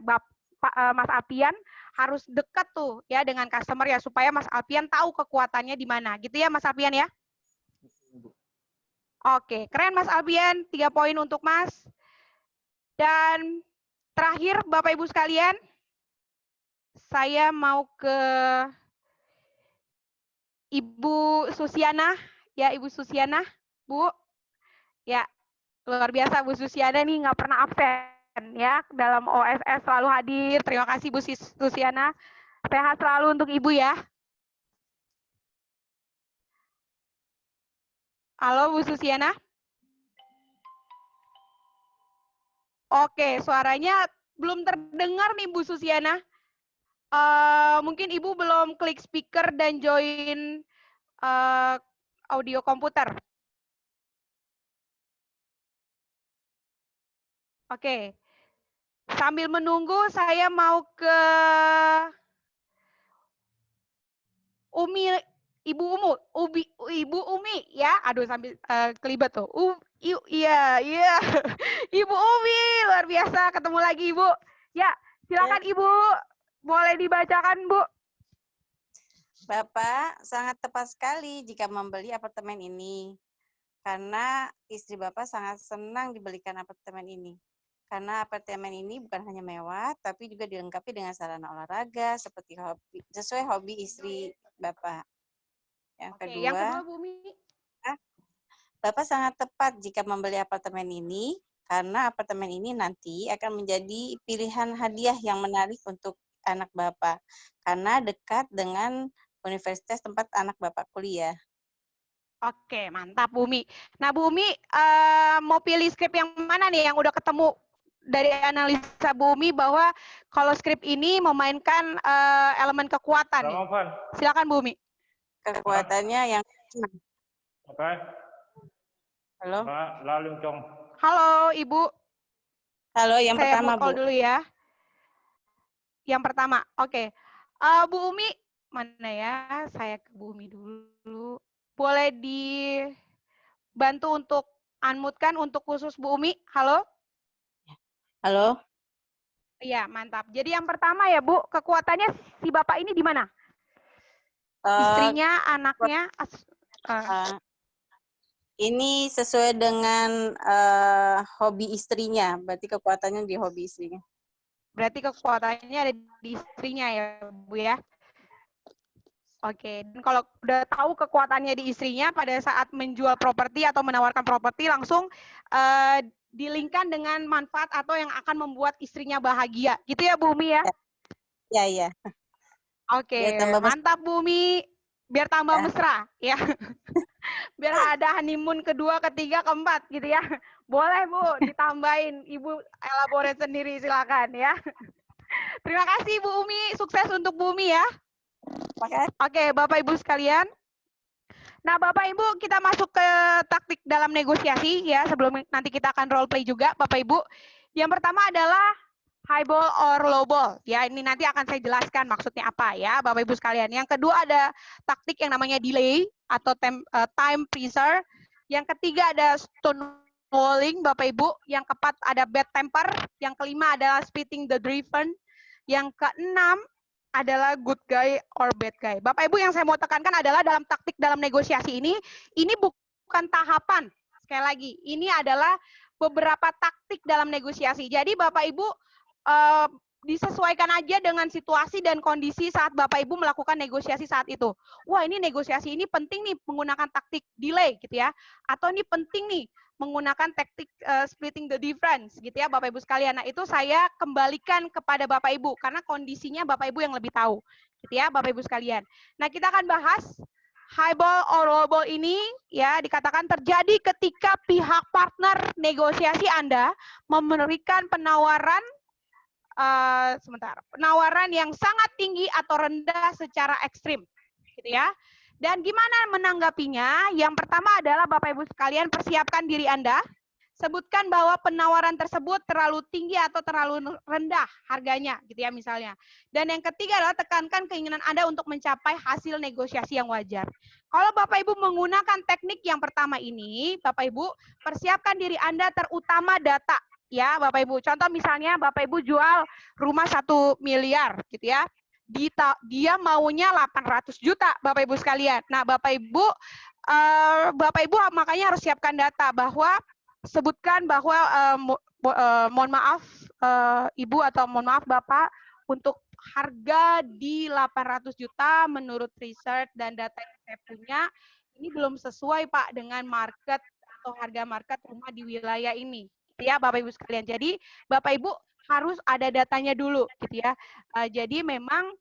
Mas Alpian harus dekat tuh ya dengan customer ya supaya Mas Alpian tahu kekuatannya di mana. Gitu ya Mas Alpian ya. Oke, keren Mas Alpian. 3 poin untuk Mas. Dan terakhir Bapak Ibu sekalian, saya mau ke Ibu Susiana. Ya, Ibu Susiana, Bu. Ya, luar biasa Bu Susiana nih nggak pernah absen ya dalam OSS, selalu hadir. Terima kasih Bu Susiana. Sehat selalu untuk Ibu ya. Halo Bu Susiana. Oke, suaranya belum terdengar nih Bu Susiana. Mungkin Ibu belum klik speaker dan join audio komputer. Oke. Sambil menunggu, saya mau ke Umi, Ibu Umi ya. Aduh sambil kelibet tuh. Iya. Ibu Umi, luar biasa ketemu lagi Ibu. Ya, silakan Ibu. Boleh dibacakan, Bu. Bapak sangat tepat sekali jika membeli apartemen ini. Karena istri Bapak sangat senang dibelikan apartemen ini. Karena apartemen ini bukan hanya mewah, tapi juga dilengkapi dengan sarana olahraga seperti sesuai hobi istri Bapak. Yang kedua, Bu Umi. Bapak sangat tepat jika membeli apartemen ini, karena apartemen ini nanti akan menjadi pilihan hadiah yang menarik untuk anak Bapak, karena dekat dengan universitas tempat anak Bapak kuliah. Oke, mantap Bu Umi. Nah Bu Umi, mau pilih skrip yang mana nih yang udah ketemu dari analisa Bu Umi bahwa kalau skrip ini memainkan elemen kekuatan nih. Silakan Bu Umi. Kekuatannya yang Oke. Halo. Lalu Cong. Halo Ibu. Halo, yang Saya pertama call Bu. dulu ya. Yang pertama, oke. Bu Umi, mana ya? Saya ke Bu Umi dulu. Boleh dibantu untuk unmute-kan untuk khusus Bu Umi? Halo? Halo. Iya, mantap. Jadi yang pertama ya Bu, kekuatannya si Bapak ini di mana? Istrinya, anaknya? Ini sesuai dengan hobi istrinya, berarti kekuatannya di hobi istrinya. Berarti kekuatannya ada di istrinya ya Bu ya? Oke, dan kalau udah tahu kekuatannya di istrinya pada saat menjual properti atau menawarkan properti langsung dilingkan dengan manfaat atau yang akan membuat istrinya bahagia. Gitu ya Bu Umi ya? Iya. Oke, mantap Bu Umi. Biar tambah mesra ya. Biar ada honeymoon kedua, ketiga, keempat gitu ya. Boleh Bu, ditambahin. Ibu elaborate sendiri silakan ya. Terima kasih Bu Umi, sukses untuk Bu Umi ya. Oke, Bapak Ibu sekalian. Nah, Bapak Ibu, kita masuk ke taktik dalam negosiasi ya. Sebelum nanti kita akan role play juga, Bapak Ibu. Yang pertama adalah high ball or low ball. Ya, ini nanti akan saya jelaskan maksudnya apa ya, Bapak Ibu sekalian. Yang kedua ada taktik yang namanya delay atau time freezer. Yang ketiga ada stonewalling, Bapak Ibu. Yang keempat ada bad temper. Yang kelima adalah splitting the driven. Yang keenam adalah good guy or bad guy. Bapak Ibu, yang saya mau tekankan adalah dalam taktik dalam negosiasi ini bukan tahapan. Sekali lagi, ini adalah beberapa taktik dalam negosiasi. Jadi Bapak Ibu disesuaikan aja dengan situasi dan kondisi saat Bapak Ibu melakukan negosiasi saat itu. Wah, ini negosiasi ini penting nih menggunakan taktik delay gitu ya. Atau ini penting nih menggunakan taktik splitting the difference gitu ya Bapak Ibu sekalian. Nah, itu saya kembalikan kepada Bapak Ibu karena kondisinya Bapak Ibu yang lebih tahu gitu ya Bapak Ibu sekalian. Nah, kita akan bahas high ball or low ball ini ya dikatakan terjadi ketika pihak partner negosiasi Anda memberikan penawaran penawaran yang sangat tinggi atau rendah secara ekstrim gitu ya. Dan gimana menanggapinya? Yang pertama adalah Bapak Ibu sekalian persiapkan diri Anda. Sebutkan bahwa penawaran tersebut terlalu tinggi atau terlalu rendah harganya gitu ya misalnya. Dan yang ketiga adalah tekankan keinginan Anda untuk mencapai hasil negosiasi yang wajar. Kalau Bapak Ibu menggunakan teknik yang pertama ini, Bapak Ibu persiapkan diri Anda terutama data ya Bapak Ibu. Contoh misalnya Bapak Ibu jual rumah 1 miliar gitu ya. Dia maunya 800 juta Bapak Ibu sekalian. Nah, Bapak Ibu makanya harus siapkan data bahwa sebutkan bahwa mohon maaf Ibu atau mohon maaf Bapak untuk harga di 800 juta menurut research dan data yang saya punya ini belum sesuai Pak dengan market atau harga market rumah di wilayah ini. Ya Bapak Ibu sekalian. Jadi Bapak Ibu harus ada datanya dulu gitu ya. Jadi memang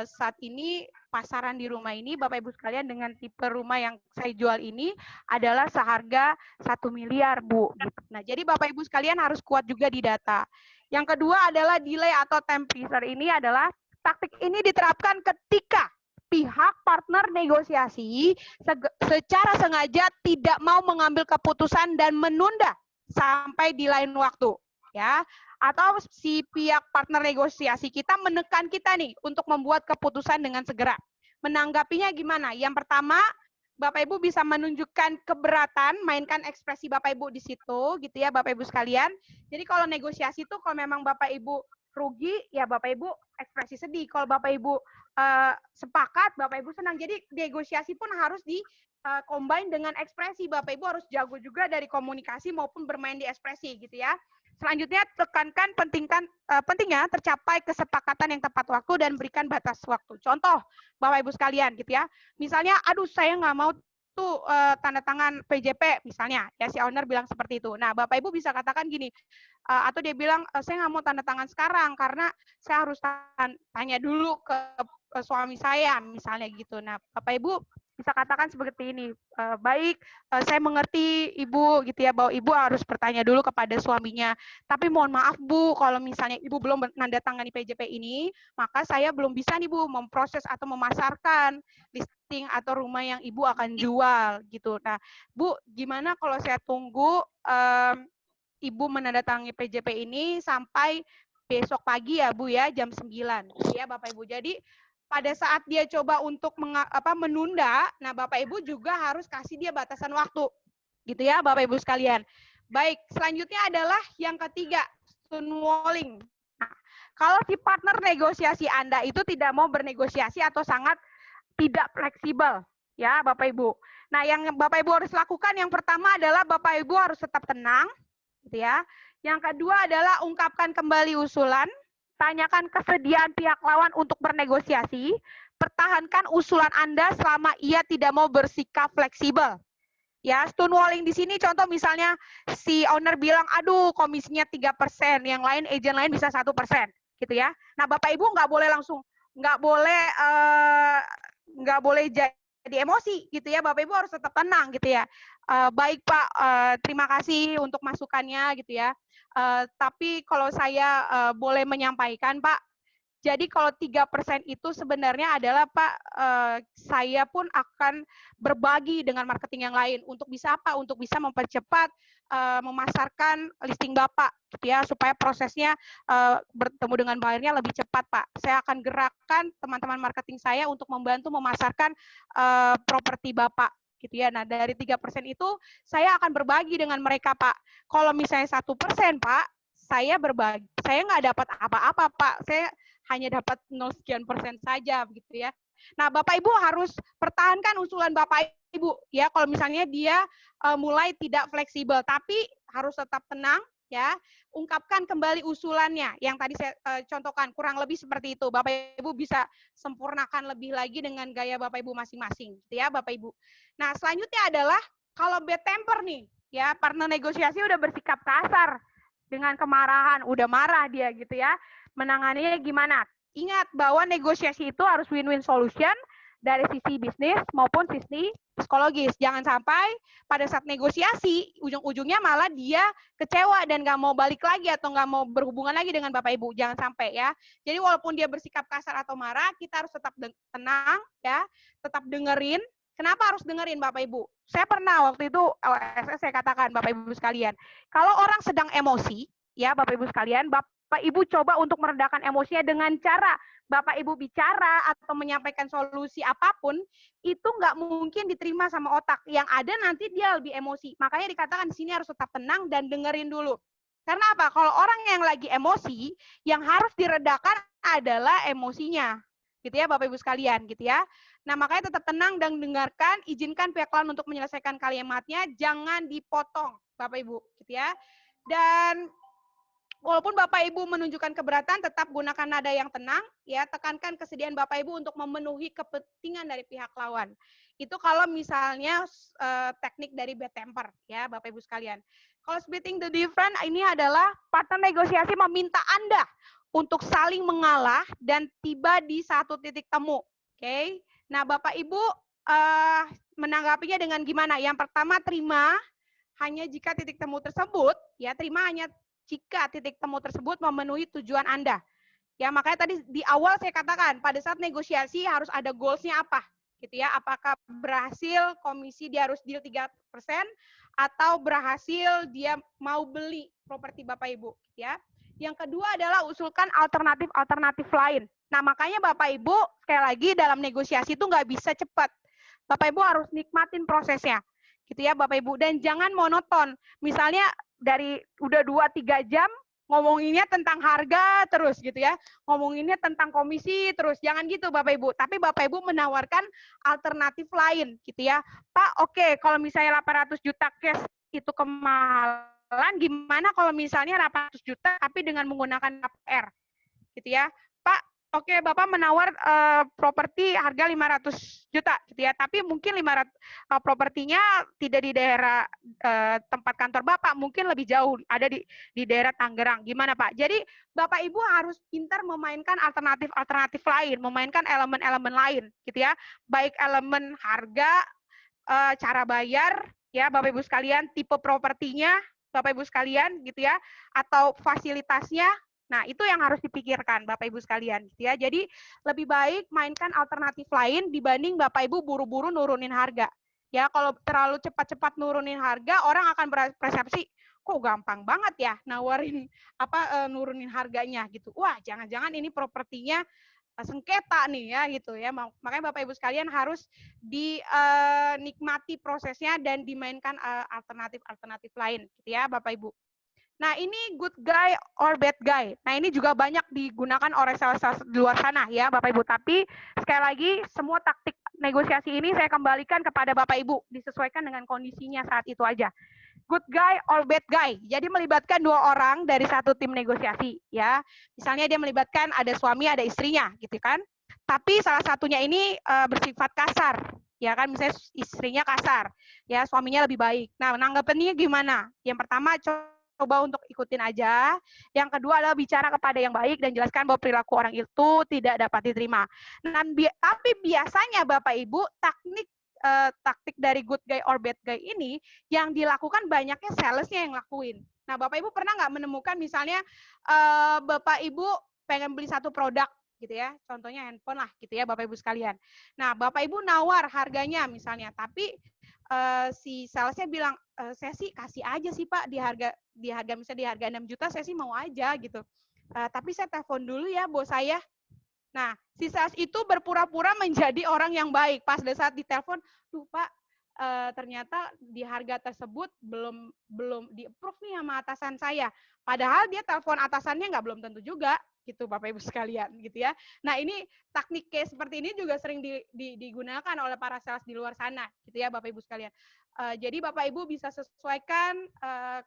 saat ini pasaran di rumah ini, Bapak Ibu sekalian, dengan tipe rumah yang saya jual ini adalah seharga 1 miliar, Bu. Gitu. Nah, jadi Bapak Ibu sekalian harus kuat juga di data. Yang kedua adalah delay atau time freezer. Ini adalah taktik ini diterapkan ketika pihak partner negosiasi secara sengaja tidak mau mengambil keputusan dan menunda sampai di lain waktu, ya. Atau si pihak partner negosiasi kita menekan kita nih untuk membuat keputusan dengan segera. Menanggapinya gimana? Yang pertama, Bapak Ibu bisa menunjukkan keberatan, mainkan ekspresi Bapak Ibu di situ, gitu ya Bapak Ibu sekalian. Jadi kalau negosiasi itu kalau memang Bapak Ibu rugi, ya Bapak Ibu ekspresi sedih. Kalau Bapak Ibu sepakat, Bapak Ibu senang. Jadi negosiasi pun harus combine dengan ekspresi. Bapak Ibu harus jago juga dari komunikasi maupun bermain di ekspresi, gitu ya. Selanjutnya, tekankan pentingnya tercapai kesepakatan yang tepat waktu dan berikan batas waktu. Contoh, Bapak Ibu sekalian, gitu ya. Misalnya, aduh saya nggak mau tuh tanda tangan PJP, misalnya, ya si owner bilang seperti itu. Nah, Bapak Ibu bisa katakan gini, atau dia bilang, saya nggak mau tanda tangan sekarang karena saya harus tanya dulu ke suami saya, misalnya gitu. Nah, Bapak Ibu bisa katakan seperti ini, baik, saya mengerti Ibu gitu ya, bahwa Ibu harus bertanya dulu kepada suaminya. Tapi mohon maaf Bu, kalau misalnya Ibu belum menandatangani PJP ini, maka saya belum bisa nih Bu memproses atau memasarkan listing atau rumah yang Ibu akan jual gitu. Nah, Bu, gimana kalau saya tunggu Ibu menandatangani PJP ini sampai besok pagi ya Bu ya, jam 9 ya Bapak Ibu. Jadi pada saat dia coba untuk menunda, nah Bapak Ibu juga harus kasih dia batasan waktu, gitu ya Bapak Ibu sekalian. Baik, selanjutnya adalah yang ketiga, stonewalling. Nah, kalau si partner negosiasi Anda itu tidak mau bernegosiasi atau sangat tidak fleksibel, ya Bapak Ibu. Nah, yang Bapak Ibu harus lakukan yang pertama adalah Bapak Ibu harus tetap tenang, gitu ya. Yang kedua adalah ungkapkan kembali usulan. Tanyakan kesediaan pihak lawan untuk bernegosiasi, pertahankan usulan Anda selama ia tidak mau bersikap fleksibel. Ya, stonewalling di sini contoh misalnya si owner bilang, aduh komisinya 3%, yang lain agent lain bisa 1%, gitu ya. Nah, Bapak Ibu nggak boleh langsung, nggak boleh jadi emosi, gitu ya. Bapak Ibu harus tetap tenang, gitu ya. Baik Pak, terima kasih untuk masukannya, gitu ya. Tapi kalau saya boleh menyampaikan Pak, jadi kalau 3% itu sebenarnya adalah Pak, saya pun akan berbagi dengan marketing yang lain untuk bisa apa? Untuk bisa mempercepat memasarkan listing Bapak, gitu ya, supaya prosesnya bertemu dengan buyernya lebih cepat Pak. Saya akan gerakkan teman-teman marketing saya untuk membantu memasarkan properti Bapak, gitu ya. Nah, dari 3% itu saya akan berbagi dengan mereka Pak. Kalau misalnya 1% Pak, saya berbagi, saya nggak dapat apa-apa Pak, saya hanya dapat 0 sekian persen saja, begitu ya. Nah, Bapak Ibu harus pertahankan usulan Bapak Ibu, ya. Kalau misalnya dia mulai tidak fleksibel, tapi harus tetap tenang, ya. Ungkapkan kembali usulannya, yang tadi saya contohkan, kurang lebih seperti itu. Bapak Ibu bisa sempurnakan lebih lagi dengan gaya Bapak Ibu masing-masing, gitu ya, Bapak Ibu. Nah, selanjutnya adalah kalau bad temper nih, ya, partner negosiasi udah bersikap kasar dengan kemarahan, udah marah dia, gitu ya. Menanganinya gimana? Ingat bahwa negosiasi itu harus win-win solution dari sisi bisnis maupun sisi psikologis. Jangan sampai pada saat negosiasi, ujung-ujungnya malah dia kecewa dan nggak mau balik lagi atau nggak mau berhubungan lagi dengan Bapak Ibu. Jangan sampai ya. Jadi walaupun dia bersikap kasar atau marah, kita harus tetap tenang, ya, tetap dengerin. Kenapa harus dengerin Bapak Ibu? Saya pernah waktu itu, saya katakan Bapak Ibu sekalian, kalau orang sedang emosi, ya Bapak Ibu sekalian, Bapak Ibu coba untuk meredakan emosinya dengan cara Bapak Ibu bicara atau menyampaikan solusi apapun, itu nggak mungkin diterima sama otak. Yang ada nanti dia lebih emosi. Makanya dikatakan di sini harus tetap tenang dan dengerin dulu. Karena apa? Kalau orang yang lagi emosi, yang harus diredakan adalah emosinya. Gitu ya Bapak Ibu sekalian, gitu ya. Nah, makanya tetap tenang dan dengarkan, izinkan pihak lain untuk menyelesaikan kalimatnya, jangan dipotong Bapak Ibu, gitu ya. Dan walaupun Bapak Ibu menunjukkan keberatan, tetap gunakan nada yang tenang, ya, tekankan kesediaan Bapak Ibu untuk memenuhi kepentingan dari pihak lawan. Itu kalau misalnya teknik dari bad temper, ya, Bapak Ibu sekalian. Kalau splitting the difference ini adalah partner negosiasi meminta Anda untuk saling mengalah dan tiba di satu titik temu. Oke. Nah, Bapak Ibu menanggapinya dengan gimana? Yang pertama, terima hanya jika titik temu tersebut, ya terima hanya jika titik temu tersebut memenuhi tujuan Anda. Ya, makanya tadi di awal saya katakan, pada saat negosiasi harus ada goals-nya apa, gitu ya. Apakah berhasil komisi dia harus deal 3% atau berhasil dia mau beli properti Bapak Ibu, ya. Yang kedua adalah usulkan alternatif lain. Nah, makanya Bapak Ibu, sekali lagi dalam negosiasi itu nggak bisa cepat. Bapak Ibu harus nikmatin prosesnya, gitu ya Bapak Ibu. Dan jangan monoton. Misalnya dari udah 2-3 jam, ngomonginnya tentang harga terus gitu ya, ngomonginnya tentang komisi terus, jangan gitu Bapak Ibu. Tapi Bapak Ibu menawarkan alternatif lain gitu ya. Pak, oke, kalau misalnya 800 juta cash itu kemahalan, gimana kalau misalnya 800 juta tapi dengan menggunakan KPR gitu ya. Pak, oke, Bapak menawar properti harga 500 juta gitu ya, tapi mungkin 500 propertinya tidak di daerah tempat kantor Bapak, mungkin lebih jauh, ada di daerah Tangerang. Gimana Pak? Jadi Bapak Ibu harus pintar memainkan alternatif lain, memainkan elemen-elemen lain gitu ya. Baik elemen harga, cara bayar ya Bapak Ibu sekalian, tipe propertinya Bapak Ibu sekalian gitu ya, atau fasilitasnya. Nah, itu yang harus dipikirkan Bapak Ibu sekalian gitu ya. Jadi lebih baik mainkan alternatif lain dibanding Bapak Ibu buru-buru nurunin harga. Ya, kalau terlalu cepat-cepat nurunin harga, orang akan berpersepsi, kok gampang banget ya nawarin nurunin harganya gitu. Wah, jangan-jangan ini propertinya sengketa nih ya gitu ya. Makanya Bapak Ibu sekalian harus dinikmati prosesnya dan dimainkan alternatif lain gitu ya Bapak Ibu. Nah, ini good guy or bad guy. Nah, ini juga banyak digunakan oleh sales-sales di luar sana ya, Bapak Ibu. Tapi sekali lagi, semua taktik negosiasi ini saya kembalikan kepada Bapak Ibu, disesuaikan dengan kondisinya saat itu aja. Good guy or bad guy. Jadi melibatkan 2 orang dari satu tim negosiasi ya. Misalnya dia melibatkan ada suami, ada istrinya gitu kan. Tapi salah satunya ini bersifat kasar. Ya kan, misalnya istrinya kasar, ya suaminya lebih baik. Nah, nanggapannya gimana? Yang pertama, coba untuk ikutin aja. Yang kedua adalah bicara kepada yang baik dan jelaskan bahwa perilaku orang itu tidak dapat diterima. Nah, tapi biasanya Bapak Ibu, taktik dari good guy or bad guy ini yang dilakukan banyaknya salesnya yang lakuin. Nah, Bapak Ibu pernah nggak menemukan misalnya Bapak Ibu pengen beli satu produk gitu ya, contohnya handphone lah gitu ya Bapak Ibu sekalian. Nah, Bapak Ibu nawar harganya misalnya, tapi si salesnya bilang, saya sih kasih aja sih Pak di harga misalnya di harga 6 juta saya sih mau aja gitu. Tapi saya telepon dulu ya bos saya. Nah, si sales itu berpura-pura menjadi orang yang baik. Pas pada saat ditelepon, tuh Pak, ternyata di harga tersebut belum di-approve nih sama atasan saya. Padahal dia telepon atasannya belum tentu juga gitu Bapak Ibu sekalian gitu ya. Nah, ini teknik case seperti ini juga sering digunakan oleh para sales di luar sana gitu ya Bapak Ibu sekalian. Jadi Bapak Ibu bisa sesuaikan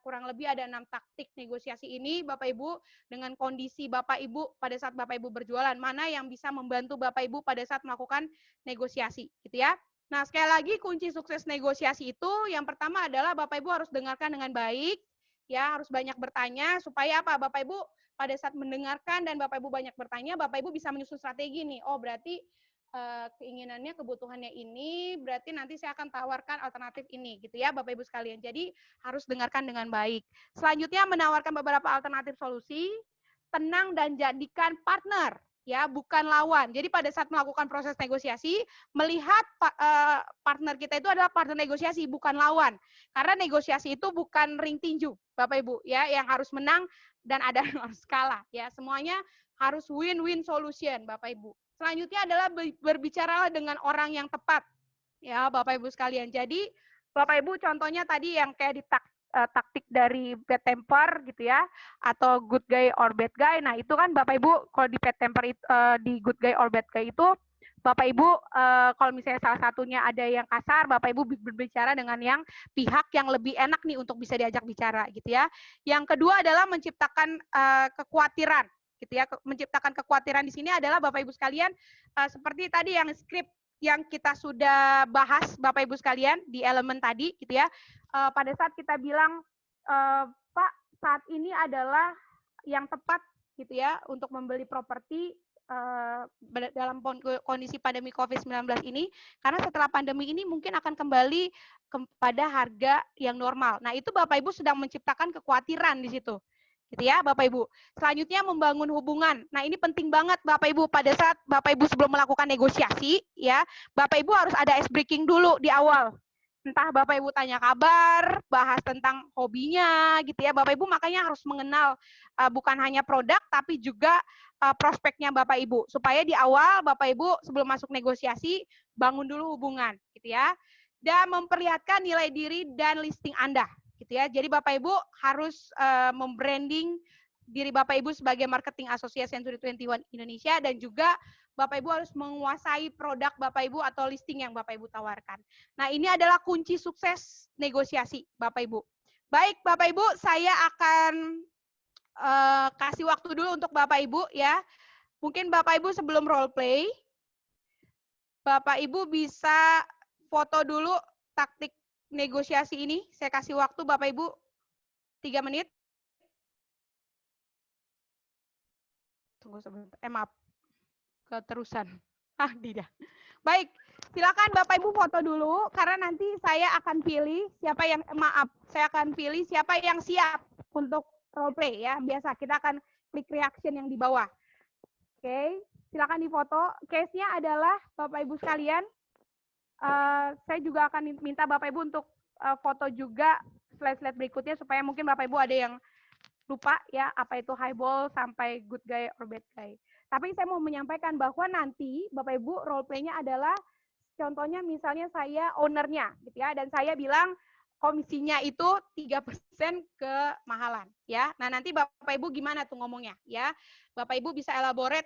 kurang lebih ada 6 taktik negosiasi ini Bapak Ibu dengan kondisi Bapak Ibu pada saat Bapak Ibu berjualan, mana yang bisa membantu Bapak Ibu pada saat melakukan negosiasi gitu ya. Nah, sekali lagi kunci sukses negosiasi itu yang pertama adalah Bapak Ibu harus dengarkan dengan baik ya, harus banyak bertanya supaya apa? Bapak Ibu pada saat mendengarkan dan Bapak Ibu banyak bertanya, Bapak Ibu bisa menyusun strategi nih. Oh, berarti keinginannya, kebutuhannya ini, berarti nanti saya akan tawarkan alternatif ini, gitu ya Bapak Ibu sekalian. Jadi harus dengarkan dengan baik. Selanjutnya menawarkan beberapa alternatif solusi, tenang dan jadikan partner, ya bukan lawan. Jadi pada saat melakukan proses negosiasi, melihat partner kita itu adalah partner negosiasi, bukan lawan. Karena negosiasi itu bukan ring tinju, Bapak Ibu, ya yang harus menang dan ada yang harus kalah, ya semuanya harus win-win solution, Bapak Ibu. Selanjutnya adalah berbicaralah dengan orang yang tepat, ya Bapak Ibu sekalian. Jadi Bapak Ibu contohnya tadi yang kayak di taktik dari bad temper gitu ya, atau good guy or bad guy. Nah itu kan Bapak Ibu kalau di bad temper di good guy or bad guy itu Bapak Ibu kalau misalnya salah satunya ada yang kasar, Bapak Ibu berbicara dengan yang pihak yang lebih enak nih untuk bisa diajak bicara gitu ya. Yang kedua adalah menciptakan kekhawatiran gitu ya. Menciptakan kekhawatiran di sini adalah Bapak Ibu sekalian seperti tadi yang skrip yang kita sudah bahas Bapak Ibu sekalian di elemen tadi gitu ya. Pada saat kita bilang Pak, saat ini adalah yang tepat gitu ya untuk membeli properti dalam kondisi pandemi COVID-19 ini, karena setelah pandemi ini mungkin akan kembali kepada harga yang normal. Nah, itu Bapak Ibu sedang menciptakan kekhawatiran di situ. Gitu ya, Bapak Ibu. Selanjutnya membangun hubungan. Nah, ini penting banget Bapak Ibu pada saat Bapak Ibu sebelum melakukan negosiasi ya, Bapak Ibu harus ada ice breaking dulu di awal. Entah Bapak Ibu tanya kabar, bahas tentang hobinya gitu ya. Bapak Ibu makanya harus mengenal bukan hanya produk tapi juga prospeknya Bapak Ibu, supaya di awal Bapak Ibu sebelum masuk negosiasi bangun dulu hubungan gitu ya, dan memperlihatkan nilai diri dan listing Anda gitu ya. Jadi Bapak Ibu harus membranding diri Bapak Ibu sebagai marketing associate Century 21 Indonesia, dan juga Bapak Ibu harus menguasai produk Bapak Ibu atau listing yang Bapak Ibu tawarkan. Nah, ini adalah kunci sukses negosiasi Bapak Ibu. Baik Bapak Ibu, saya akan kasih waktu dulu untuk Bapak Ibu ya. Mungkin Bapak Ibu sebelum role play, Bapak Ibu bisa foto dulu taktik negosiasi ini. Saya kasih waktu Bapak Ibu 3 menit. Tunggu sebentar. Maaf. Keterusan. Tidak. Baik, silakan Bapak Ibu foto dulu karena nanti saya akan pilih siapa yang saya akan pilih siapa yang siap untuk role play ya. Biasa kita akan klik reaction yang di bawah. Oke, silakan difoto. Case-nya adalah Bapak Ibu sekalian. Saya juga akan minta Bapak Ibu untuk foto juga slide-slide berikutnya supaya mungkin Bapak Ibu ada yang lupa ya apa itu highball sampai good guy or bad guy. Tapi saya mau menyampaikan bahwa nanti Bapak Ibu role play-nya adalah contohnya misalnya saya owner-nya gitu ya, dan saya bilang komisinya itu 3% kemahalan ya. Nah, nanti Bapak Ibu gimana tuh ngomongnya ya. Bapak Ibu bisa elaborate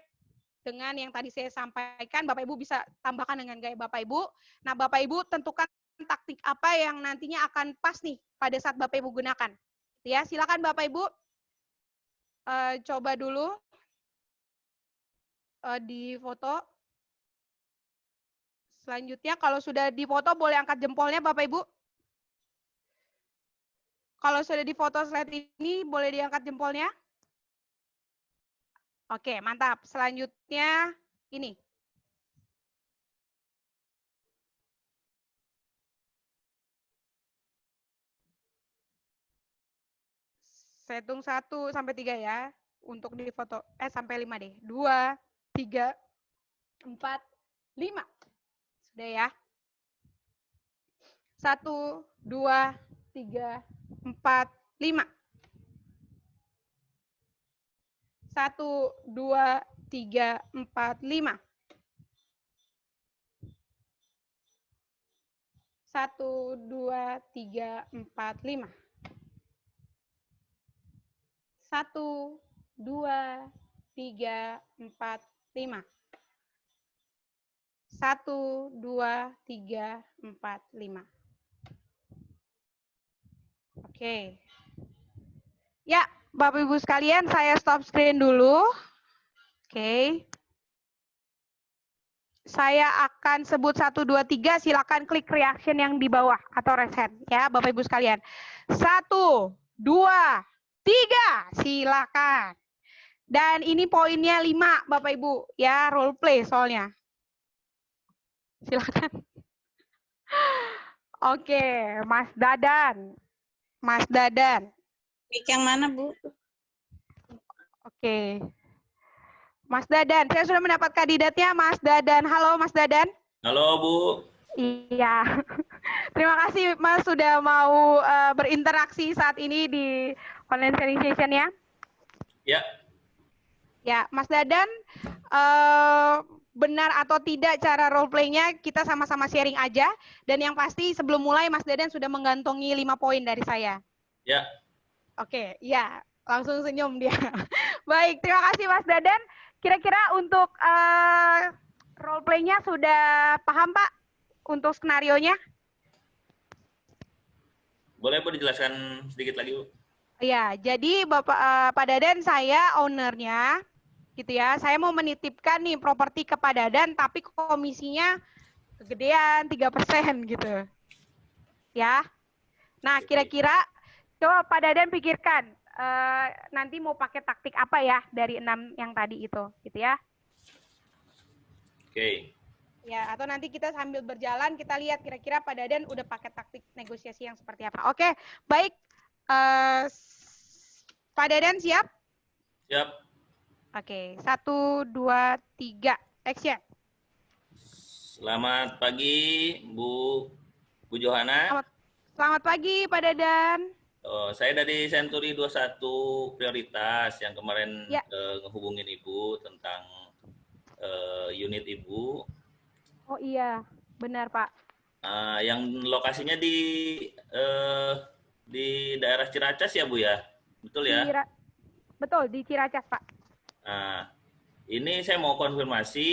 dengan yang tadi saya sampaikan, Bapak Ibu bisa tambahkan dengan gaya Bapak Ibu. Nah, Bapak Ibu tentukan taktik apa yang nantinya akan pas nih pada saat Bapak Ibu gunakan. Ya, silakan Bapak Ibu coba dulu di foto. Selanjutnya kalau sudah difoto boleh angkat jempolnya Bapak Ibu. Kalau sudah difoto slide ini boleh diangkat jempolnya. Oke, mantap. Selanjutnya ini. Saya hitung 1 sampai 3 ya untuk difoto. Sampai 5 deh. 2, 3, 4, 5. Sudah ya. 1, 2, 3, 4, 5. 1, 2, 3, 4, 5. 1, 2, 3, 4, 5. 1, 2, 3, 4, 5. 1, 2, 3, 4, 5. Oke. Ya, Bapak Ibu sekalian, saya stop screen dulu. Oke. Saya akan sebut 1, 2, 3, silakan klik reaction yang di bawah atau raise hand ya, Bapak Ibu sekalian. 1, 2, 3, silakan. Dan ini poinnya 5, Bapak Ibu ya, role play soalnya. Silakan. Oke, Mas Dadan. Mas Dadan. Mic yang mana, Bu? Oke. Mas Dadan, saya sudah mendapat kandidatnya Mas Dadan. Halo Mas Dadan. Halo Bu. Iya. Terima kasih Mas sudah mau berinteraksi saat ini di online sharing session ya. Ya. Ya, Mas Dadan, benar atau tidak cara role play-nya kita sama-sama sharing aja. Dan yang pasti sebelum mulai Mas Dadan sudah mengantongi 5 poin dari saya. Ya. Oke, ya. Langsung senyum dia. Baik, terima kasih Mas Dadan. Kira-kira untuk role play-nya sudah paham Pak? Untuk skenario-nya? Boleh Bu dijelaskan sedikit lagi Bu? Ya, jadi Pak Dadan saya owner-nya. Gitu ya, saya mau menitipkan nih properti ke Pak Dadan, tapi komisinya kegedean 3% gitu. Ya. Nah, kira-kira Coba Pak Dadan pikirkan, nanti mau pakai taktik apa ya dari 6 yang tadi itu, gitu ya. Oke. Ya, atau nanti kita sambil berjalan, kita lihat kira-kira Pak Dadan udah pakai taktik negosiasi yang seperti apa. Oke, baik. Pak Dadan siap? Siap. Oke, 1, 2, 3, action. Selamat pagi, Bu Johana. Selamat pagi, Pak Dadan. Saya dari Century 21 Prioritas yang kemarin Ya. ngehubungin Ibu tentang unit Ibu. Oh iya, benar Pak. Yang lokasinya di daerah Ciracas ya Bu ya? Betul ya? Betul, di Ciracas Pak. Nah, ini saya mau konfirmasi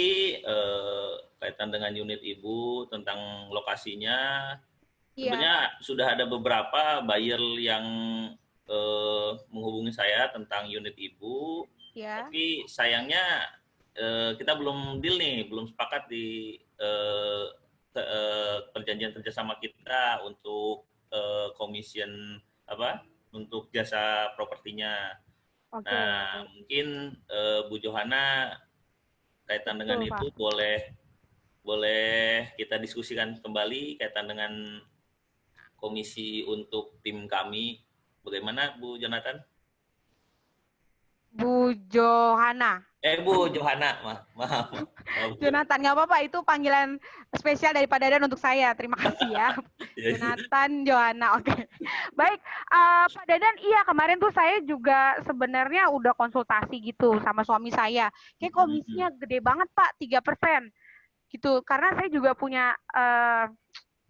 kaitan dengan unit Ibu tentang lokasinya. Sebenarnya sudah ada beberapa buyer yang menghubungi saya tentang unit Ibu, tapi sayangnya kita belum deal nih, belum sepakat di perjanjian kerjasama kita untuk commission untuk jasa propertinya. Nah, mungkin Bu Johana kaitan dengan itu boleh kita diskusikan kembali kaitan dengan komisi untuk tim kami. Bagaimana Bu Jonathan? Bu Johana. Bu Johana, maaf. Jonathan, nggak apa-apa, itu panggilan spesial dari Pak Dadan untuk saya. Terima kasih ya. Jonathan, Johana, oke. Baik, Pak Dadan, iya kemarin tuh saya juga sebenarnya udah konsultasi gitu sama suami saya. Kayak komisinya gede banget Pak, 3%. Gitu, karena saya juga punya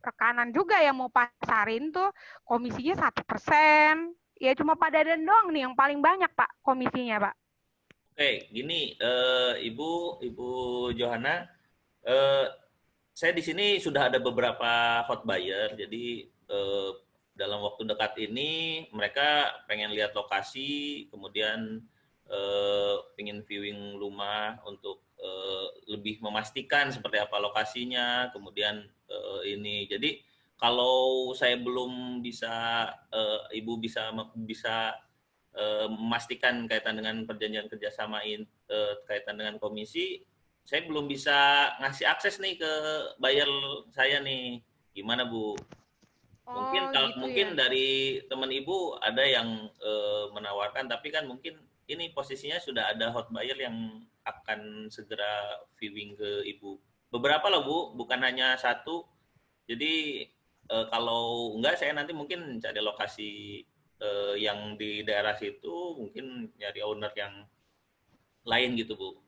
rekanan juga yang mau pasarin tuh komisinya 1%. Ya cuma Pak Dadan doang nih yang paling banyak Pak komisinya Pak. Oke, gini Ibu Johana, saya di sini sudah ada beberapa hot buyer, jadi dalam waktu dekat ini mereka pengen lihat lokasi, kemudian pengen viewing rumah untuk lebih memastikan seperti apa lokasinya, kemudian ini. Jadi kalau saya belum bisa, Ibu bisa memastikan kaitan dengan perjanjian kerjasama kaitan dengan komisi, saya belum bisa ngasih akses nih ke buyer saya nih. Gimana Bu? Mungkin dari teman Ibu ada yang menawarkan, tapi kan mungkin ini posisinya sudah ada hot buyer yang akan segera viewing ke Ibu. Beberapa loh Bu, bukan hanya satu. Jadi kalau enggak, saya nanti mungkin cari lokasi yang di daerah situ, mungkin nyari owner yang lain gitu Bu.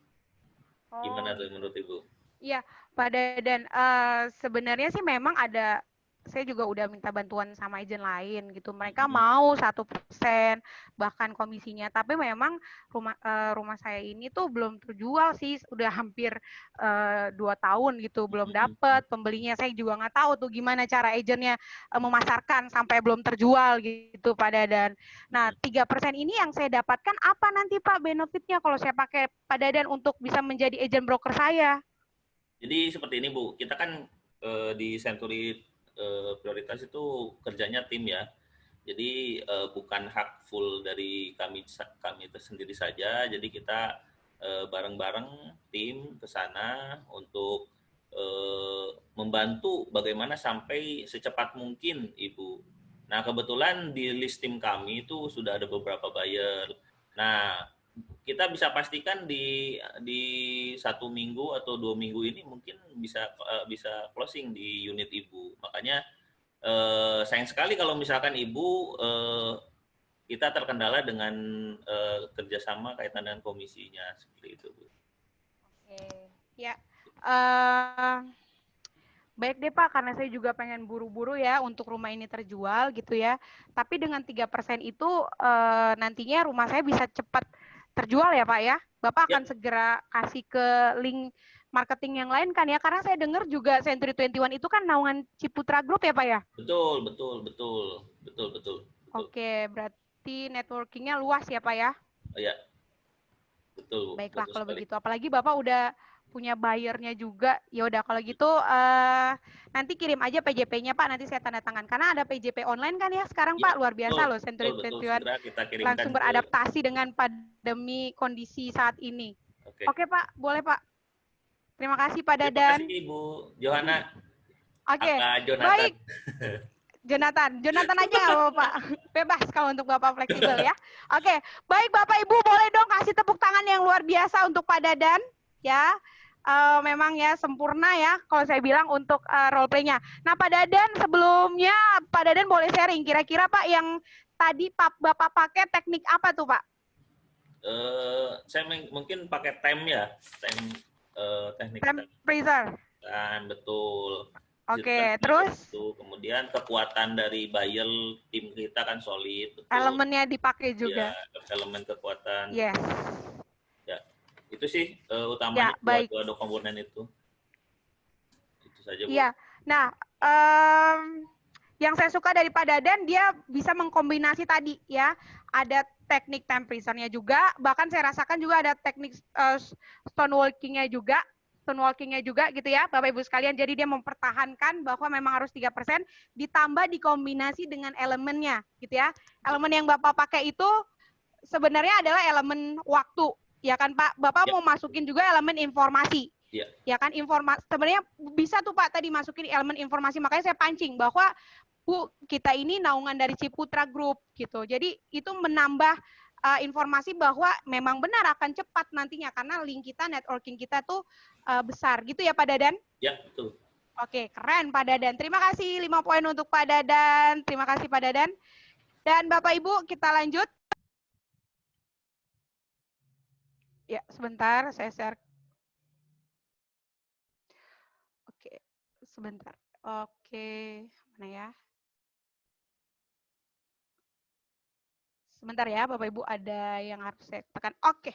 Gimana tuh menurut Ibu? Iya, Pak Dadan, sebenarnya sih memang ada, saya juga udah minta bantuan sama agent lain gitu. Mereka mau 1% bahkan komisinya, tapi memang rumah saya ini tuh belum terjual sih, udah hampir 2 tahun gitu, belum dapet pembelinya. Saya juga nggak tahu tuh gimana cara agentnya memasarkan sampai belum terjual gitu Pak Dadan. Nah, 3% ini yang saya dapatkan apa nanti Pak benefitnya kalau saya pakai Pak Dadan untuk bisa menjadi agent broker saya? Jadi seperti ini Bu, kita kan di Century Prioritas itu kerjanya tim ya. Jadi bukan hak full dari kami itu sendiri saja. Jadi kita bareng-bareng tim ke sana untuk membantu bagaimana sampai secepat mungkin Ibu. Nah, kebetulan di list tim kami itu sudah ada beberapa buyer. Nah, kita bisa pastikan di 1 minggu atau 2 minggu ini mungkin bisa closing di unit Ibu. Makanya sayang sekali kalau misalkan Ibu kita terkendala dengan kerjasama kaitan dengan komisinya seperti itu Bu. Oke, ya. Baik deh Pak, karena saya juga pengen buru-buru ya untuk rumah ini terjual gitu ya. Tapi dengan 3% itu nantinya rumah saya bisa cepat terjual ya Pak ya. Bapak akan segera kasih ke link marketing yang lain kan ya, karena saya dengar juga Century 21 itu kan naungan Ciputra Group ya Pak ya? Betul. Oke, berarti networkingnya luas ya Pak ya? Iya, betul. Baiklah kalau begitu, apalagi Bapak udah punya buyer-nya juga. Ya udah kalau gitu nanti kirim aja PJP-nya Pak, nanti saya tanda tangan. Karena ada PJP online kan ya sekarang Pak, luar biasa loh Century betul. 21 Segera kita kirimkan langsung ke... beradaptasi dengan pandemi kondisi saat ini. Oke Pak, boleh Pak. Terima kasih Pak Terima Dadan. kasih Ibu Johanna. Oke, Jonathan. baik. Jonathan aja nggak apa-apa Pak. Bebas kalau untuk Bapak fleksibel ya. Oke, baik Bapak Ibu boleh dong kasih tepuk tangan yang luar biasa untuk Pak Dadan ya. Memang ya sempurna ya kalau saya bilang untuk role play-nya. Nah Pak Dadan sebelumnya Pak Dadan boleh sharing kira-kira Pak yang tadi Bapak pakai teknik apa tuh Pak? Saya mungkin pakai time ya, teknik Time freezer. kan betul. Oke, terus itu kemudian kekuatan dari buyer tim kita kan solid. Betul. elemennya dipakai juga. Ya, elemen kekuatan. Yes. Ya, itu sih utamanya Ya, dua komponen itu. Itu saja Bu. Iya. Nah, yang saya suka dari Pak Dadan dia bisa mengkombinasi tadi ya. Ada teknik time freezer-nya juga, bahkan saya rasakan juga ada teknik stonewalking-nya juga. Stonewalking-nya juga gitu ya, Bapak Ibu sekalian. Jadi dia mempertahankan bahwa memang harus 3% ditambah dikombinasi dengan elemennya gitu ya. Elemen yang Bapak pakai itu sebenarnya adalah elemen waktu, ya kan Pak? Bapak mau masukin juga elemen informasi. Ya kan informasi sebenarnya bisa tuh Pak tadi masukin elemen informasi, makanya saya pancing bahwa Bu, kita ini naungan dari Ciputra Group gitu. Jadi itu menambah informasi bahwa memang benar akan cepat nantinya karena link kita, networking kita tuh besar gitu ya Pak Dadan? Ya, betul. Oke, keren Pak Dadan. Terima kasih 5 poin untuk Pak Dadan. Terima kasih Pak Dadan. Dan Bapak Ibu, kita lanjut. Ya, sebentar saya share. Oke, sebentar. Oke, mana ya? Sebentar ya, Bapak Ibu, ada yang harus saya tekan. Oke,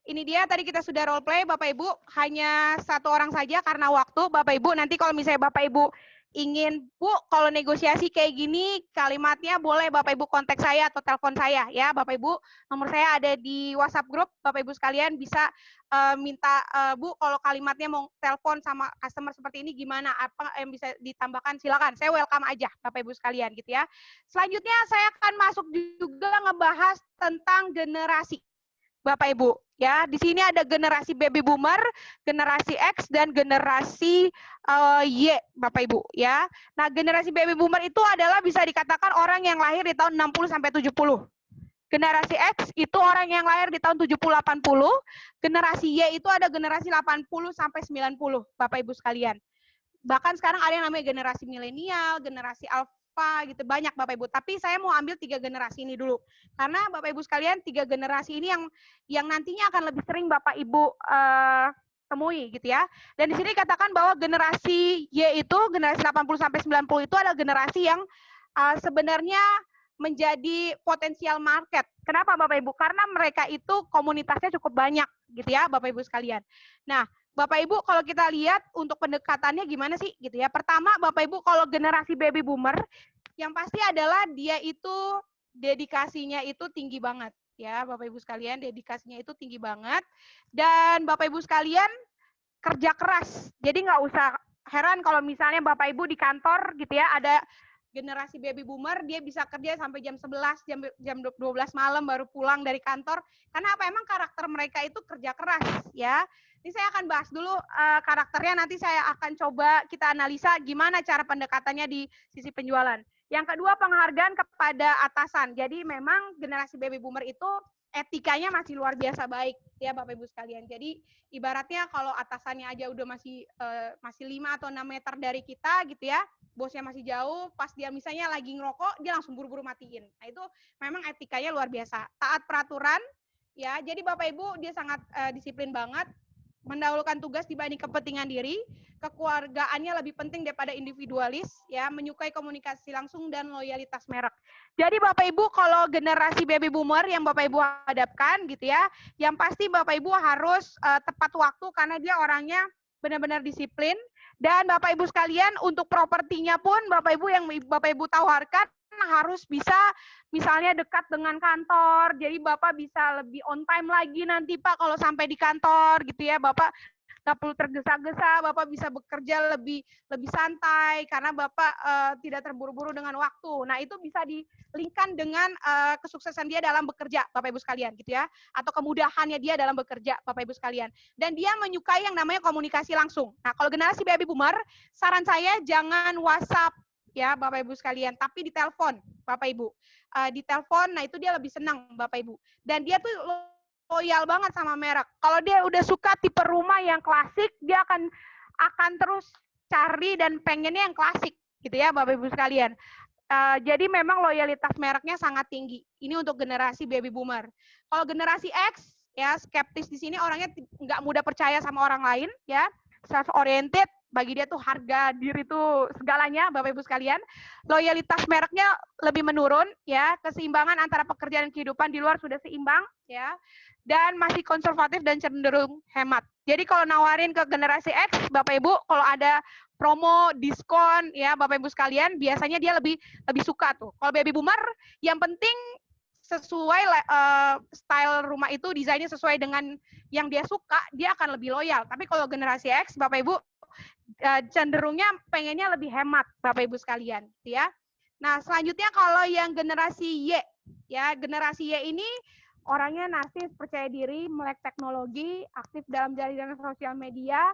ini dia tadi kita sudah role play, Bapak Ibu. Hanya satu orang saja karena waktu, Bapak Ibu. Nanti kalau misalnya Bapak Ibu ingin, Bu, kalau negosiasi kayak gini, kalimatnya boleh Bapak Ibu kontak saya atau telepon saya ya, Bapak Ibu. Nomor saya ada di WhatsApp grup, Bapak Ibu sekalian bisa minta, Bu, kalau kalimatnya mau telepon sama customer seperti ini gimana, apa yang bisa ditambahkan, silakan. Saya welcome aja, Bapak Ibu sekalian gitu ya. Selanjutnya saya akan masuk juga ngebahas tentang generasi. Bapak Ibu, ya di sini ada generasi baby boomer, generasi X dan generasi Y, Bapak Ibu, ya. Nah, generasi baby boomer itu adalah bisa dikatakan orang yang lahir di tahun 60 sampai 70. Generasi X itu orang yang lahir di tahun 70-80, generasi Y itu ada generasi 80 sampai 90, Bapak Ibu sekalian. Bahkan sekarang ada yang namanya generasi milenial, generasi alpha gitu, banyak Bapak Ibu. Tapi saya mau ambil 3 generasi ini dulu. Karena Bapak Ibu sekalian 3 generasi ini yang nantinya akan lebih sering Bapak Ibu temui gitu ya. Dan di sini katakan bahwa generasi Y itu, generasi 80 sampai 90 itu adalah generasi yang sebenarnya menjadi potensial market. Kenapa Bapak Ibu? Karena mereka itu komunitasnya cukup banyak gitu ya Bapak Ibu sekalian. Nah, Bapak Ibu kalau kita lihat untuk pendekatannya gimana sih gitu ya. Pertama Bapak Ibu kalau generasi baby boomer yang pasti adalah dia itu dedikasinya itu tinggi banget ya Bapak Ibu sekalian, dedikasinya itu tinggi banget dan Bapak Ibu sekalian kerja keras. Jadi nggak usah heran kalau misalnya Bapak Ibu di kantor gitu ya ada generasi baby boomer dia bisa kerja sampai jam 11, jam 12 malam baru pulang dari kantor. Karena apa? Emang karakter mereka itu kerja keras ya. Ini saya akan bahas dulu karakternya, nanti saya akan coba kita analisa gimana cara pendekatannya di sisi penjualan. Yang kedua, penghargaan kepada atasan. Jadi memang generasi baby boomer itu etikanya masih luar biasa baik ya Bapak Ibu sekalian. Jadi ibaratnya kalau atasannya aja udah masih 5 atau 6 meter dari kita gitu ya, bosnya masih jauh, pas dia misalnya lagi ngerokok, dia langsung buru-buru matiin. Nah itu memang etikanya luar biasa. Taat peraturan, ya. Jadi Bapak Ibu dia sangat disiplin banget, mendahulukan tugas dibanding kepentingan diri, kekeluargaannya lebih penting daripada individualis, ya, menyukai komunikasi langsung dan loyalitas merek. Jadi Bapak Ibu kalau generasi baby boomer yang Bapak Ibu hadapkan gitu ya, yang pasti Bapak Ibu harus tepat waktu karena dia orangnya benar-benar disiplin. Dan Bapak Ibu sekalian untuk propertinya pun Bapak Ibu yang Bapak Ibu tawarkan harus bisa misalnya dekat dengan kantor. Jadi Bapak bisa lebih on time lagi nanti Pak kalau sampai di kantor gitu ya. Bapak nggak perlu tergesa-gesa, Bapak bisa bekerja lebih santai karena Bapak tidak terburu-buru dengan waktu. Nah, itu bisa di-linkkan dengan kesuksesan dia dalam bekerja, Bapak Ibu sekalian, gitu ya, atau kemudahannya dia dalam bekerja, Bapak Ibu sekalian. Dan dia menyukai yang namanya komunikasi langsung. Nah, kalau generasi baby boomer, saran saya jangan WhatsApp, ya Bapak Ibu sekalian, tapi di telepon, Bapak Ibu. Di telepon, nah itu dia lebih senang, Bapak Ibu. Dan dia tuh loyal banget sama merek. Kalau dia udah suka tipe rumah yang klasik, dia akan terus cari dan pengennya yang klasik, gitu ya Bapak Ibu sekalian. Jadi memang loyalitas mereknya sangat tinggi. Ini untuk generasi baby boomer. Kalau generasi X, ya skeptis di sini orangnya nggak mudah percaya sama orang lain, ya self oriented. Bagi dia tuh harga diri itu segalanya, Bapak Ibu sekalian. Loyalitas mereknya lebih menurun, ya. Keseimbangan antara pekerjaan dan kehidupan di luar sudah seimbang, ya. Dan masih konservatif dan cenderung hemat. Jadi kalau nawarin ke generasi X, Bapak Ibu, kalau ada promo, diskon, ya Bapak Ibu sekalian, biasanya dia lebih suka tuh. Kalau baby boomer, yang penting sesuai style rumah itu, desainnya sesuai dengan yang dia suka, dia akan lebih loyal. Tapi kalau generasi X, Bapak Ibu, cenderungnya pengennya lebih hemat, Bapak Ibu sekalian, ya. Nah, selanjutnya kalau yang generasi Y, ya generasi Y ini orangnya narsis, percaya diri, melek teknologi, aktif dalam jaringan sosial media,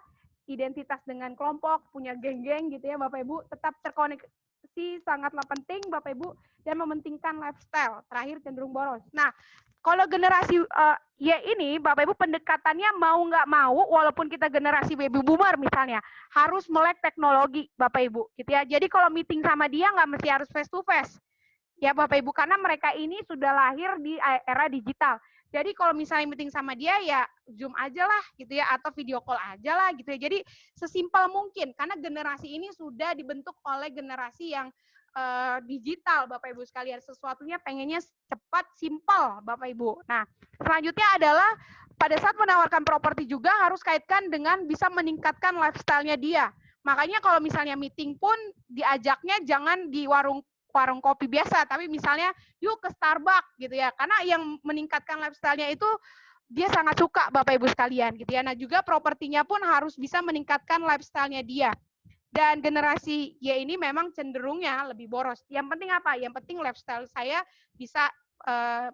identitas dengan kelompok, punya geng-geng gitu ya, Bapak Ibu, tetap terkoneksi sangatlah penting, Bapak Ibu, dan mementingkan lifestyle. Terakhir cenderung boros. Nah, kalau generasi Y ini, Bapak Ibu, pendekatannya mau nggak mau, walaupun kita generasi baby boomer misalnya, harus melek teknologi, Bapak Ibu, gitu ya. Jadi kalau meeting sama dia nggak mesti harus face to face, ya Bapak Ibu, karena mereka ini sudah lahir di era digital. Jadi kalau misalnya meeting sama dia, ya Zoom aja lah, gitu ya, atau video call aja lah, gitu ya. Jadi sesimpel mungkin, karena generasi ini sudah dibentuk oleh generasi yang digital, Bapak Ibu sekalian. Sesuatunya pengennya cepat, simpel, Bapak Ibu. Nah, selanjutnya adalah pada saat menawarkan properti juga harus kaitkan dengan bisa meningkatkan lifestyle-nya dia. Makanya kalau misalnya meeting pun diajaknya jangan di warung kopi biasa, tapi misalnya yuk ke Starbucks gitu ya. Karena yang meningkatkan lifestyle-nya itu dia sangat suka, Bapak Ibu sekalian, gitu ya. Nah, juga propertinya pun harus bisa meningkatkan lifestyle-nya dia. Dan generasi Y ini memang cenderungnya lebih boros. Yang penting apa? Yang penting lifestyle saya bisa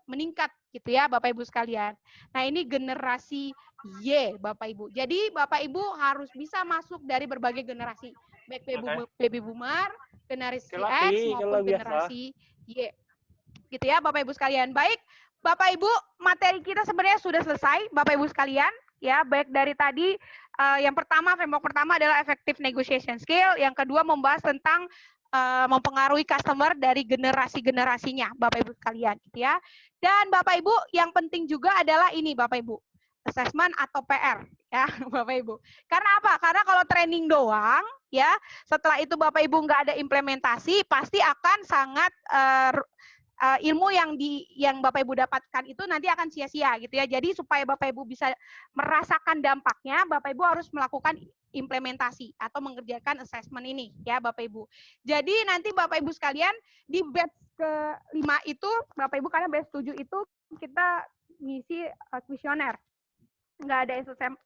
meningkat gitu ya, Bapak Ibu sekalian. Nah, ini generasi Y, Bapak Ibu. Jadi Bapak Ibu harus bisa masuk dari berbagai generasi, baik baby boomer, generasi X maupun generasi Y. Gitu ya, Bapak Ibu sekalian. Baik, Bapak Ibu, materi kita sebenarnya sudah selesai, Bapak Ibu sekalian. Ya, baik dari tadi yang pertama, framework pertama adalah effective negotiation skill, yang kedua membahas tentang mempengaruhi customer dari generasi-generasinya, Bapak Ibu sekalian, gitu ya. Dan Bapak Ibu, yang penting juga adalah ini, Bapak Ibu, assessment atau PR, ya, Bapak Ibu. Karena apa? Karena kalau training doang, ya, setelah itu Bapak Ibu nggak ada implementasi, pasti akan sangat ilmu yang Bapak Ibu dapatkan itu nanti akan sia-sia gitu ya. Jadi supaya Bapak Ibu bisa merasakan dampaknya, Bapak Ibu harus melakukan implementasi atau mengerjakan assessment ini ya Bapak Ibu. Jadi nanti Bapak Ibu sekalian di batch ke-5 itu Bapak Ibu, karena batch 7 itu kita ngisi kuesioner. Nggak ada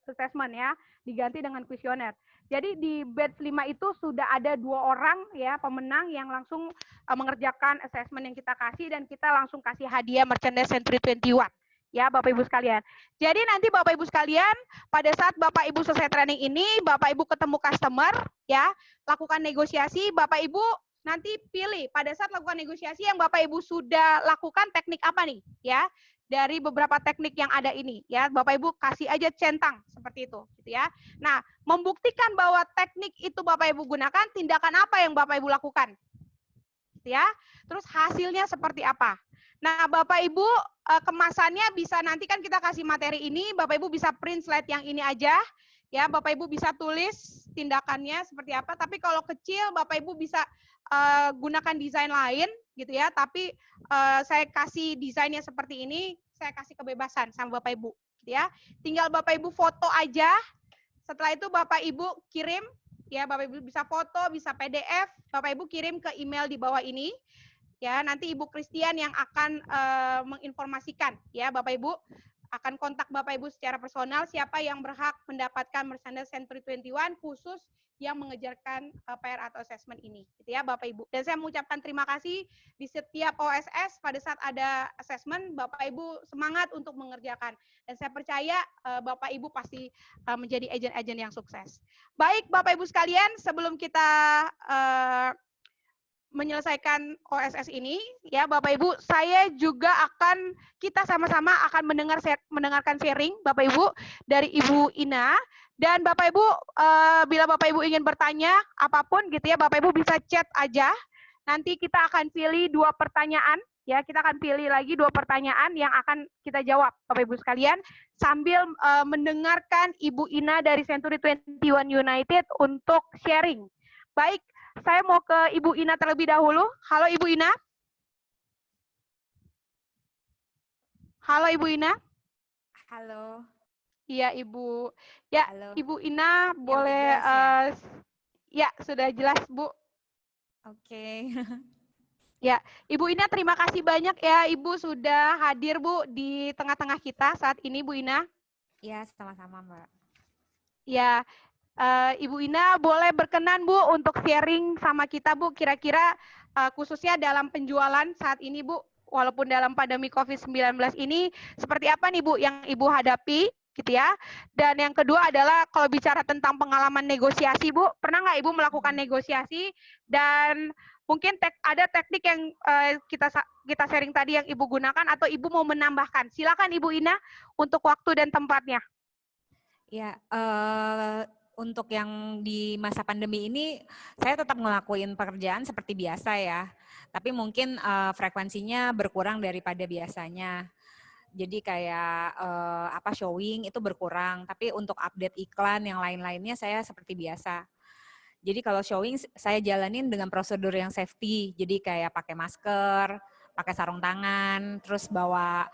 assessment ya, diganti dengan kuesioner. Jadi di batch 5 itu sudah ada 2 orang ya pemenang yang langsung mengerjakan assessment yang kita kasih, dan kita langsung kasih hadiah merchandise Century 21 ya Bapak Ibu sekalian. Jadi nanti Bapak Ibu sekalian, pada saat Bapak Ibu selesai training ini, Bapak Ibu ketemu customer ya, lakukan negosiasi, Bapak Ibu nanti pilih pada saat lakukan negosiasi yang Bapak Ibu sudah lakukan teknik apa nih ya. Dari beberapa teknik yang ada ini ya, Bapak Ibu kasih aja centang seperti itu gitu ya. Nah, membuktikan bahwa teknik itu Bapak Ibu gunakan, tindakan apa yang Bapak Ibu lakukan gitu ya. Terus hasilnya seperti apa. Nah, Bapak Ibu kemasannya bisa, nanti kan kita kasih materi ini, Bapak Ibu bisa print slide yang ini aja ya, Bapak Ibu bisa tulis tindakannya seperti apa. Tapi kalau kecil Bapak Ibu bisa gunakan desain lain gitu ya, tapi saya kasih desainnya seperti ini, saya kasih kebebasan sama Bapak Ibu gitu ya. Tinggal Bapak Ibu foto aja, setelah itu Bapak Ibu kirim ya, Bapak Ibu bisa foto, bisa PDF, Bapak Ibu kirim ke email di bawah ini ya. Nanti Ibu Christian yang akan menginformasikan ya Bapak Ibu akan kontak Bapak Ibu secara personal siapa yang berhak mendapatkan merchandise Century 21 khusus yang mengejarkan PR atau assessment ini, gitu ya Bapak Ibu. Dan saya mengucapkan terima kasih di setiap OSS pada saat ada assessment, Bapak Ibu semangat untuk mengerjakan. Dan saya percaya Bapak Ibu pasti menjadi agen-agen yang sukses. Baik Bapak Ibu sekalian, sebelum kita menyelesaikan OSS ini, ya Bapak Ibu, kita sama-sama akan mendengarkan sharing Bapak Ibu dari Ibu Ina. Dan Bapak Ibu, bila Bapak Ibu ingin bertanya apapun gitu ya, Bapak Ibu bisa chat aja. Nanti kita akan pilih 2 pertanyaan, ya kita akan pilih lagi 2 pertanyaan yang akan kita jawab Bapak Ibu sekalian sambil mendengarkan Ibu Ina dari Century 21 United untuk sharing. Baik, saya mau ke Ibu Ina terlebih dahulu. Halo Ibu Ina. Halo Ibu Ina. Halo. Iya Ibu. Ya, Halo. Ibu Ina boleh ya sudah jelas Bu. Oke. Ya, Ibu Ina terima kasih banyak ya Ibu sudah hadir Bu di tengah-tengah kita saat ini Bu Ina. Ya, sama-sama Mbak. Ya, Ibu Ina boleh berkenan Bu untuk sharing sama kita Bu, kira-kira khususnya dalam penjualan saat ini Bu, walaupun dalam pandemi COVID-19 ini, seperti apa nih Bu yang Ibu hadapi gitu ya. Dan yang kedua adalah kalau bicara tentang pengalaman negosiasi Bu, pernah nggak Ibu melakukan negosiasi dan mungkin ada teknik yang kita sharing tadi yang Ibu gunakan atau Ibu mau menambahkan. Silakan Ibu Ina untuk waktu dan tempatnya. Ya, untuk yang di masa pandemi ini saya tetap ngelakuin pekerjaan seperti biasa ya. Tapi mungkin frekuensinya berkurang daripada biasanya. Jadi kayak showing itu berkurang, tapi untuk update iklan yang lain-lainnya saya seperti biasa. Jadi kalau showing saya jalanin dengan prosedur yang safety, jadi kayak pakai masker, pakai sarung tangan, terus bawa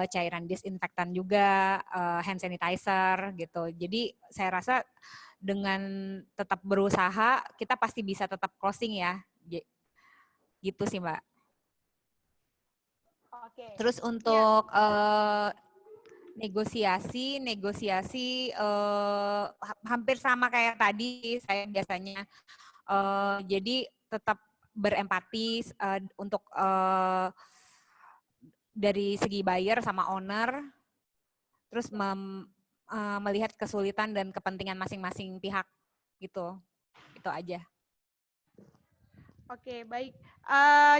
cairan disinfektan juga, hand sanitizer gitu. Jadi saya rasa dengan tetap berusaha kita pasti bisa tetap closing ya, gitu sih Mbak. Oke. Terus untuk negosiasi hampir sama kayak tadi saya biasanya. Jadi tetap berempati untuk dari segi buyer sama owner, terus melihat kesulitan dan kepentingan masing-masing pihak gitu. Itu aja. Oke, baik.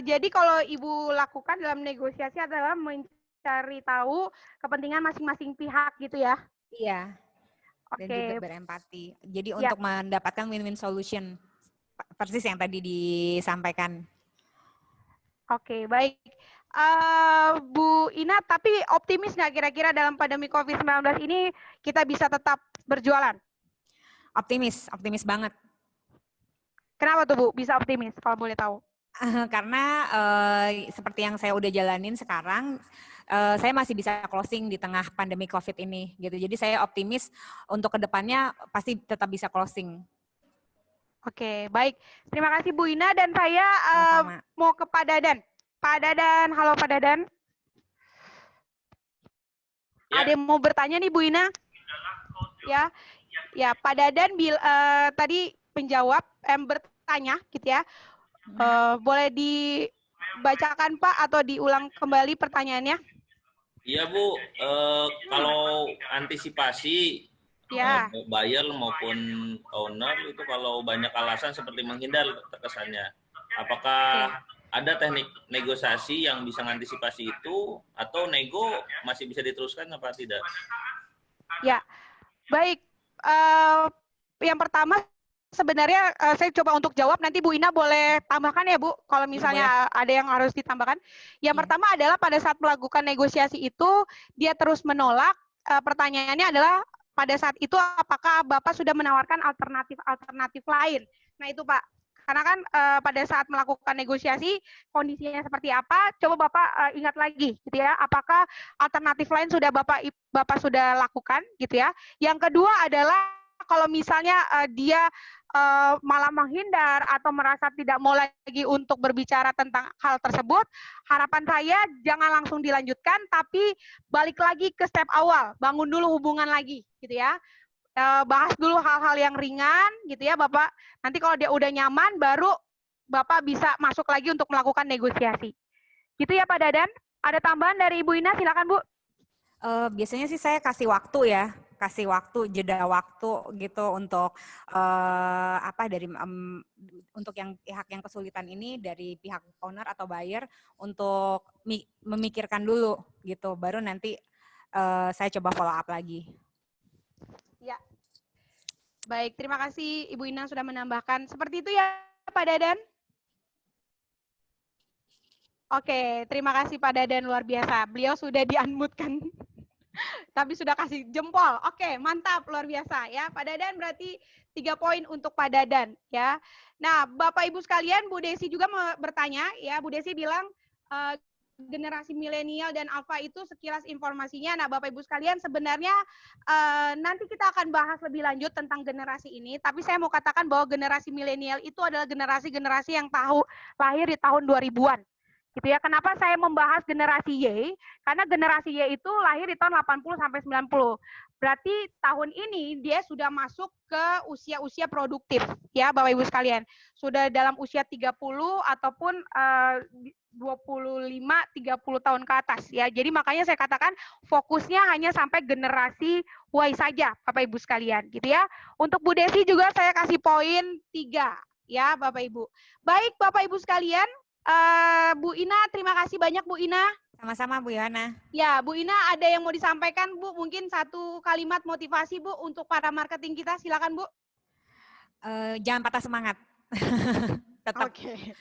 Jadi kalau Ibu lakukan dalam negosiasi adalah mencari tahu kepentingan masing-masing pihak gitu ya? Iya. Oke. Dan juga berempati. Jadi untuk mendapatkan win-win solution. Persis yang tadi disampaikan. Oke, baik. Bu Ina, tapi optimis nggak kira-kira dalam pandemi COVID-19 ini kita bisa tetap berjualan? Optimis banget. Kenapa tuh Bu bisa optimis kalau boleh tahu? Karena seperti yang saya udah jalanin sekarang, saya masih bisa closing di tengah pandemi COVID ini gitu. Jadi saya optimis untuk kedepannya pasti tetap bisa closing. Oke, baik. Terima kasih Bu Ina dan saya mau ke Pak Dadan. Pak Dadan, halo Pak Dadan. Ya. Ada yang mau bertanya nih Bu Ina? Ya Pak Dadan tadi penjawab bertanya gitu ya. Boleh dibacakan Pak atau diulang kembali pertanyaannya? Iya Bu, kalau antisipasi buyer maupun owner itu kalau banyak alasan seperti menghindar terkesannya. Apakah ada teknik negosiasi yang bisa mengantisipasi itu atau nego masih bisa diteruskan apa tidak? Ya, baik. Yang pertama sebenarnya saya coba untuk jawab, nanti Bu Ina boleh tambahkan ya Bu, kalau misalnya ada yang harus ditambahkan. Yang pertama adalah pada saat melakukan negosiasi itu, dia terus menolak, pertanyaannya adalah pada saat itu apakah Bapak sudah menawarkan alternatif lain. Nah itu Pak, karena kan pada saat melakukan negosiasi, kondisinya seperti apa, coba Bapak ingat lagi gitu ya, apakah alternatif lain sudah Bapak sudah lakukan gitu ya. Yang kedua adalah kalau misalnya dia malah menghindar atau merasa tidak mau lagi untuk berbicara tentang hal tersebut, harapan saya jangan langsung dilanjutkan, tapi balik lagi ke step awal, bangun dulu hubungan lagi, gitu ya. Bahas dulu hal-hal yang ringan, gitu ya, Bapak. Nanti kalau dia udah nyaman, baru Bapak bisa masuk lagi untuk melakukan negosiasi. Gitu ya, Pak Dadan. Ada tambahan dari Ibu Ina, silakan Bu. Biasanya sih saya kasih waktu ya, kasih waktu, jeda waktu gitu untuk untuk yang pihak yang kesulitan ini dari pihak owner atau buyer untuk memikirkan dulu gitu, baru nanti saya coba follow up lagi. Ya, baik, terima kasih Ibu Ina sudah menambahkan. Seperti itu ya Pak Dadan. Oke, terima kasih Pak Dadan, luar biasa. Beliau sudah di-unmute-kan. Tapi sudah kasih jempol. Oke, mantap, luar biasa ya. Pak Dadan berarti 3 poin untuk Pak Dadan ya. Nah, Bapak Ibu sekalian, Bu Desi juga bertanya ya. Bu Desi bilang generasi milenial dan alfa itu sekilas informasinya. Nah, Bapak Ibu sekalian, sebenarnya nanti kita akan bahas lebih lanjut tentang generasi ini, tapi saya mau katakan bahwa generasi milenial itu adalah generasi-generasi yang lahir di tahun 2000-an. Gitu ya. Kenapa saya membahas generasi Y? Karena generasi Y itu lahir di tahun 80 sampai 90. Berarti tahun ini dia sudah masuk ke usia-usia produktif ya Bapak Ibu sekalian. Sudah dalam usia 30 ataupun 25 30 tahun ke atas ya. Jadi makanya saya katakan fokusnya hanya sampai generasi Y saja Bapak Ibu sekalian gitu ya. Untuk Bu Desi juga saya kasih poin 3 ya Bapak Ibu. Baik Bapak Ibu sekalian, Bu Ina, terima kasih banyak Bu Ina. Sama-sama Bu Yohana. Ya, Bu Ina ada yang mau disampaikan Bu? Mungkin satu kalimat motivasi Bu untuk para marketing kita, silakan Bu. Jangan patah semangat. Tetap. Oke.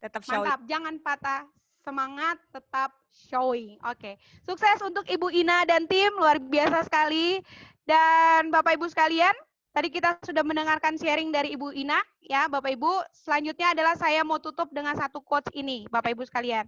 Tetap showing. Mantap, jangan patah semangat, tetap showing. Oke. Sukses untuk Ibu Ina dan tim, luar biasa sekali. Dan Bapak Ibu sekalian, tadi kita sudah mendengarkan sharing dari Ibu Ina, ya Bapak Ibu. Selanjutnya adalah saya mau tutup dengan satu quotes ini, Bapak Ibu sekalian.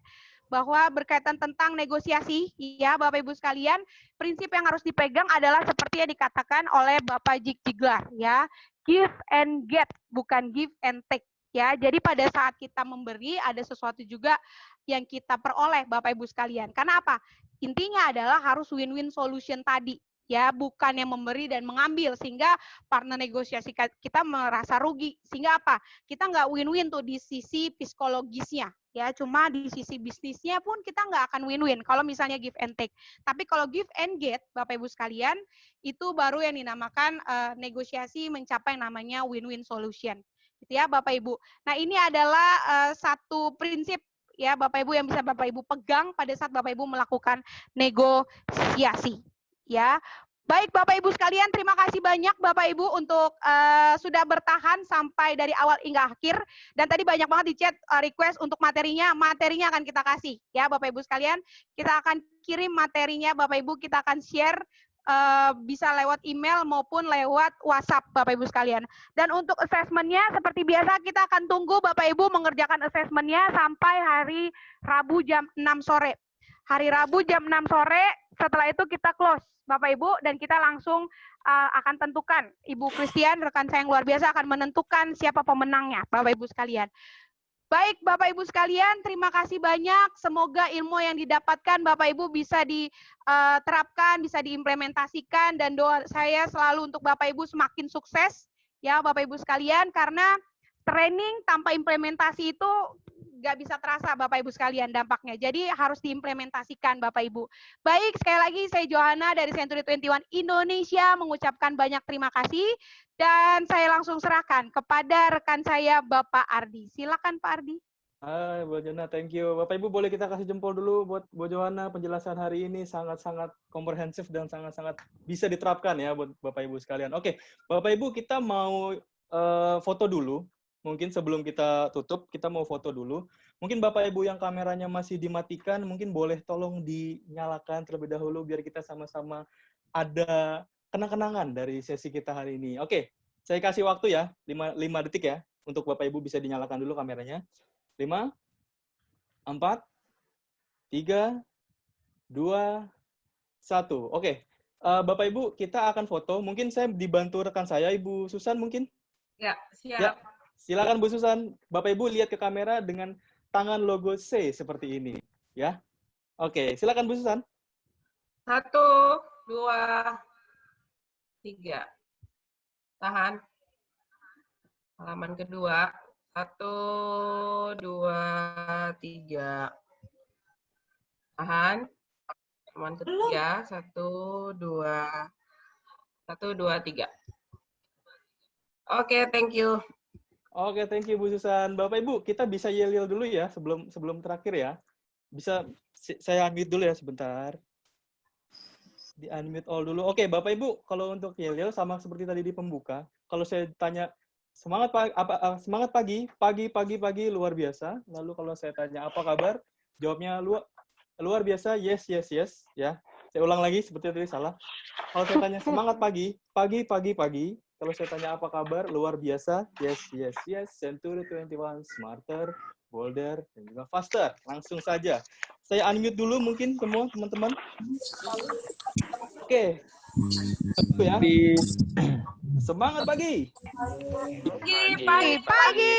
Bahwa berkaitan tentang negosiasi, ya Bapak Ibu sekalian, prinsip yang harus dipegang adalah seperti yang dikatakan oleh Bapak Zig Ziglar, ya. Give and get, bukan give and take. Ya, jadi pada saat kita memberi, ada sesuatu juga yang kita peroleh, Bapak Ibu sekalian. Karena apa? Intinya adalah harus win-win solution tadi. Ya, bukan yang memberi dan mengambil sehingga partner negosiasi kita merasa rugi. Sehingga apa? Kita nggak win-win tuh di sisi psikologisnya. Ya, cuma di sisi bisnisnya pun kita nggak akan win-win kalau misalnya give and take. Tapi kalau give and get, Bapak Ibu sekalian, itu baru yang dinamakan negosiasi mencapai yang namanya win-win solution. Gitu ya, Bapak Ibu. Nah, ini adalah satu prinsip ya Bapak Ibu yang bisa Bapak Ibu pegang pada saat Bapak Ibu melakukan negosiasi. Ya, baik Bapak Ibu sekalian, terima kasih banyak Bapak Ibu untuk sudah bertahan sampai dari awal hingga akhir. Dan tadi banyak banget di chat request untuk materinya akan kita kasih ya Bapak Ibu sekalian. Kita akan kirim materinya Bapak Ibu, kita akan share bisa lewat email maupun lewat WhatsApp Bapak Ibu sekalian. Dan untuk assessment-nya seperti biasa kita akan tunggu Bapak Ibu mengerjakan assessment-nya sampai hari Rabu jam 6 sore. Hari Rabu jam 6 sore, setelah itu kita close Bapak Ibu, dan kita langsung akan tentukan. Ibu Christian, rekan saya yang luar biasa, akan menentukan siapa pemenangnya, Bapak Ibu sekalian. Baik, Bapak Ibu sekalian, terima kasih banyak. Semoga ilmu yang didapatkan Bapak Ibu bisa diterapkan, bisa diimplementasikan, dan doa saya selalu untuk Bapak Ibu semakin sukses, ya Bapak Ibu sekalian, karena training tanpa implementasi itu nggak bisa terasa Bapak Ibu sekalian dampaknya. Jadi harus diimplementasikan Bapak Ibu. Baik, sekali lagi saya Johanna dari Century 21 Indonesia mengucapkan banyak terima kasih. Dan saya langsung serahkan kepada rekan saya Bapak Ardi. Silakan Pak Ardi. Hai Bu Johanna, thank you. Bapak Ibu boleh kita kasih jempol dulu buat Bu Johanna. Penjelasan hari ini sangat-sangat komprehensif dan sangat-sangat bisa diterapkan ya buat Bapak Ibu sekalian. Oke, Bapak Ibu kita mau foto dulu. Mungkin sebelum kita tutup, kita mau foto dulu. Mungkin Bapak Ibu yang kameranya masih dimatikan, mungkin boleh tolong dinyalakan terlebih dahulu biar kita sama-sama ada kenang-kenangan dari sesi kita hari ini. Oke, saya kasih waktu ya, 5 detik ya, untuk Bapak Ibu bisa dinyalakan dulu kameranya. 5, 4, 3, 2, 1. Oke, Bapak Ibu, kita akan foto. Mungkin saya dibantu rekan saya, Ibu Susan mungkin? Ya, siap. Ya, silakan Bu Susan. Bapak Ibu lihat ke kamera dengan tangan logo C seperti ini, ya. Oke, silakan Bu Susan. 1, 2, 3. Tahan. Halaman kedua. 1, 2, 3. Tahan. Halaman ketiga. 1, 2, 3. Oke, thank you. Oke, thank you Bu Susan. Bapak Ibu, kita bisa yel-yel dulu ya sebelum terakhir ya. Bisa saya unmute dulu ya sebentar. Di unmute all dulu. Oke, Bapak Ibu, kalau untuk yel-yel sama seperti tadi di pembuka. Kalau saya tanya semangat pagi, pagi luar biasa. Lalu kalau saya tanya apa kabar, jawabnya luar biasa, yes ya. Saya ulang lagi seperti tadi salah. Kalau saya tanya semangat pagi. Kalau saya tanya apa kabar, luar biasa, yes. Century 21, smarter, bolder, dan juga faster. Langsung saja. Saya unmute dulu mungkin semua teman-teman. Oke. Ya. Semangat pagi. Pagi.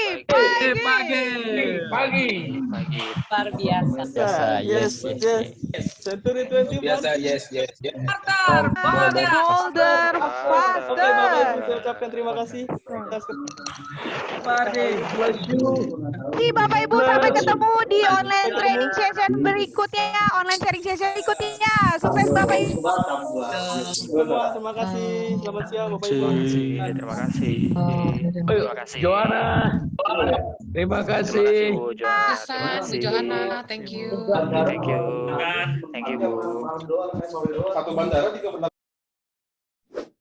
Luar biasa. Yes. Century 21. Biasa, yes. Bolder, faster. Oke, Bapak Ibu, saya ucapkan terima kasih. Bapak Ibu, sampai ketemu di online training session berikutnya, online sharing session berikutnya. Sukses Bapak Ibu. Terima kasih. Selamat siang Bapak Ibu. Terima kasih. Joanna. Terima kasih. Bu Johanna, thank you. Thank you, Bu. Satu bandara juga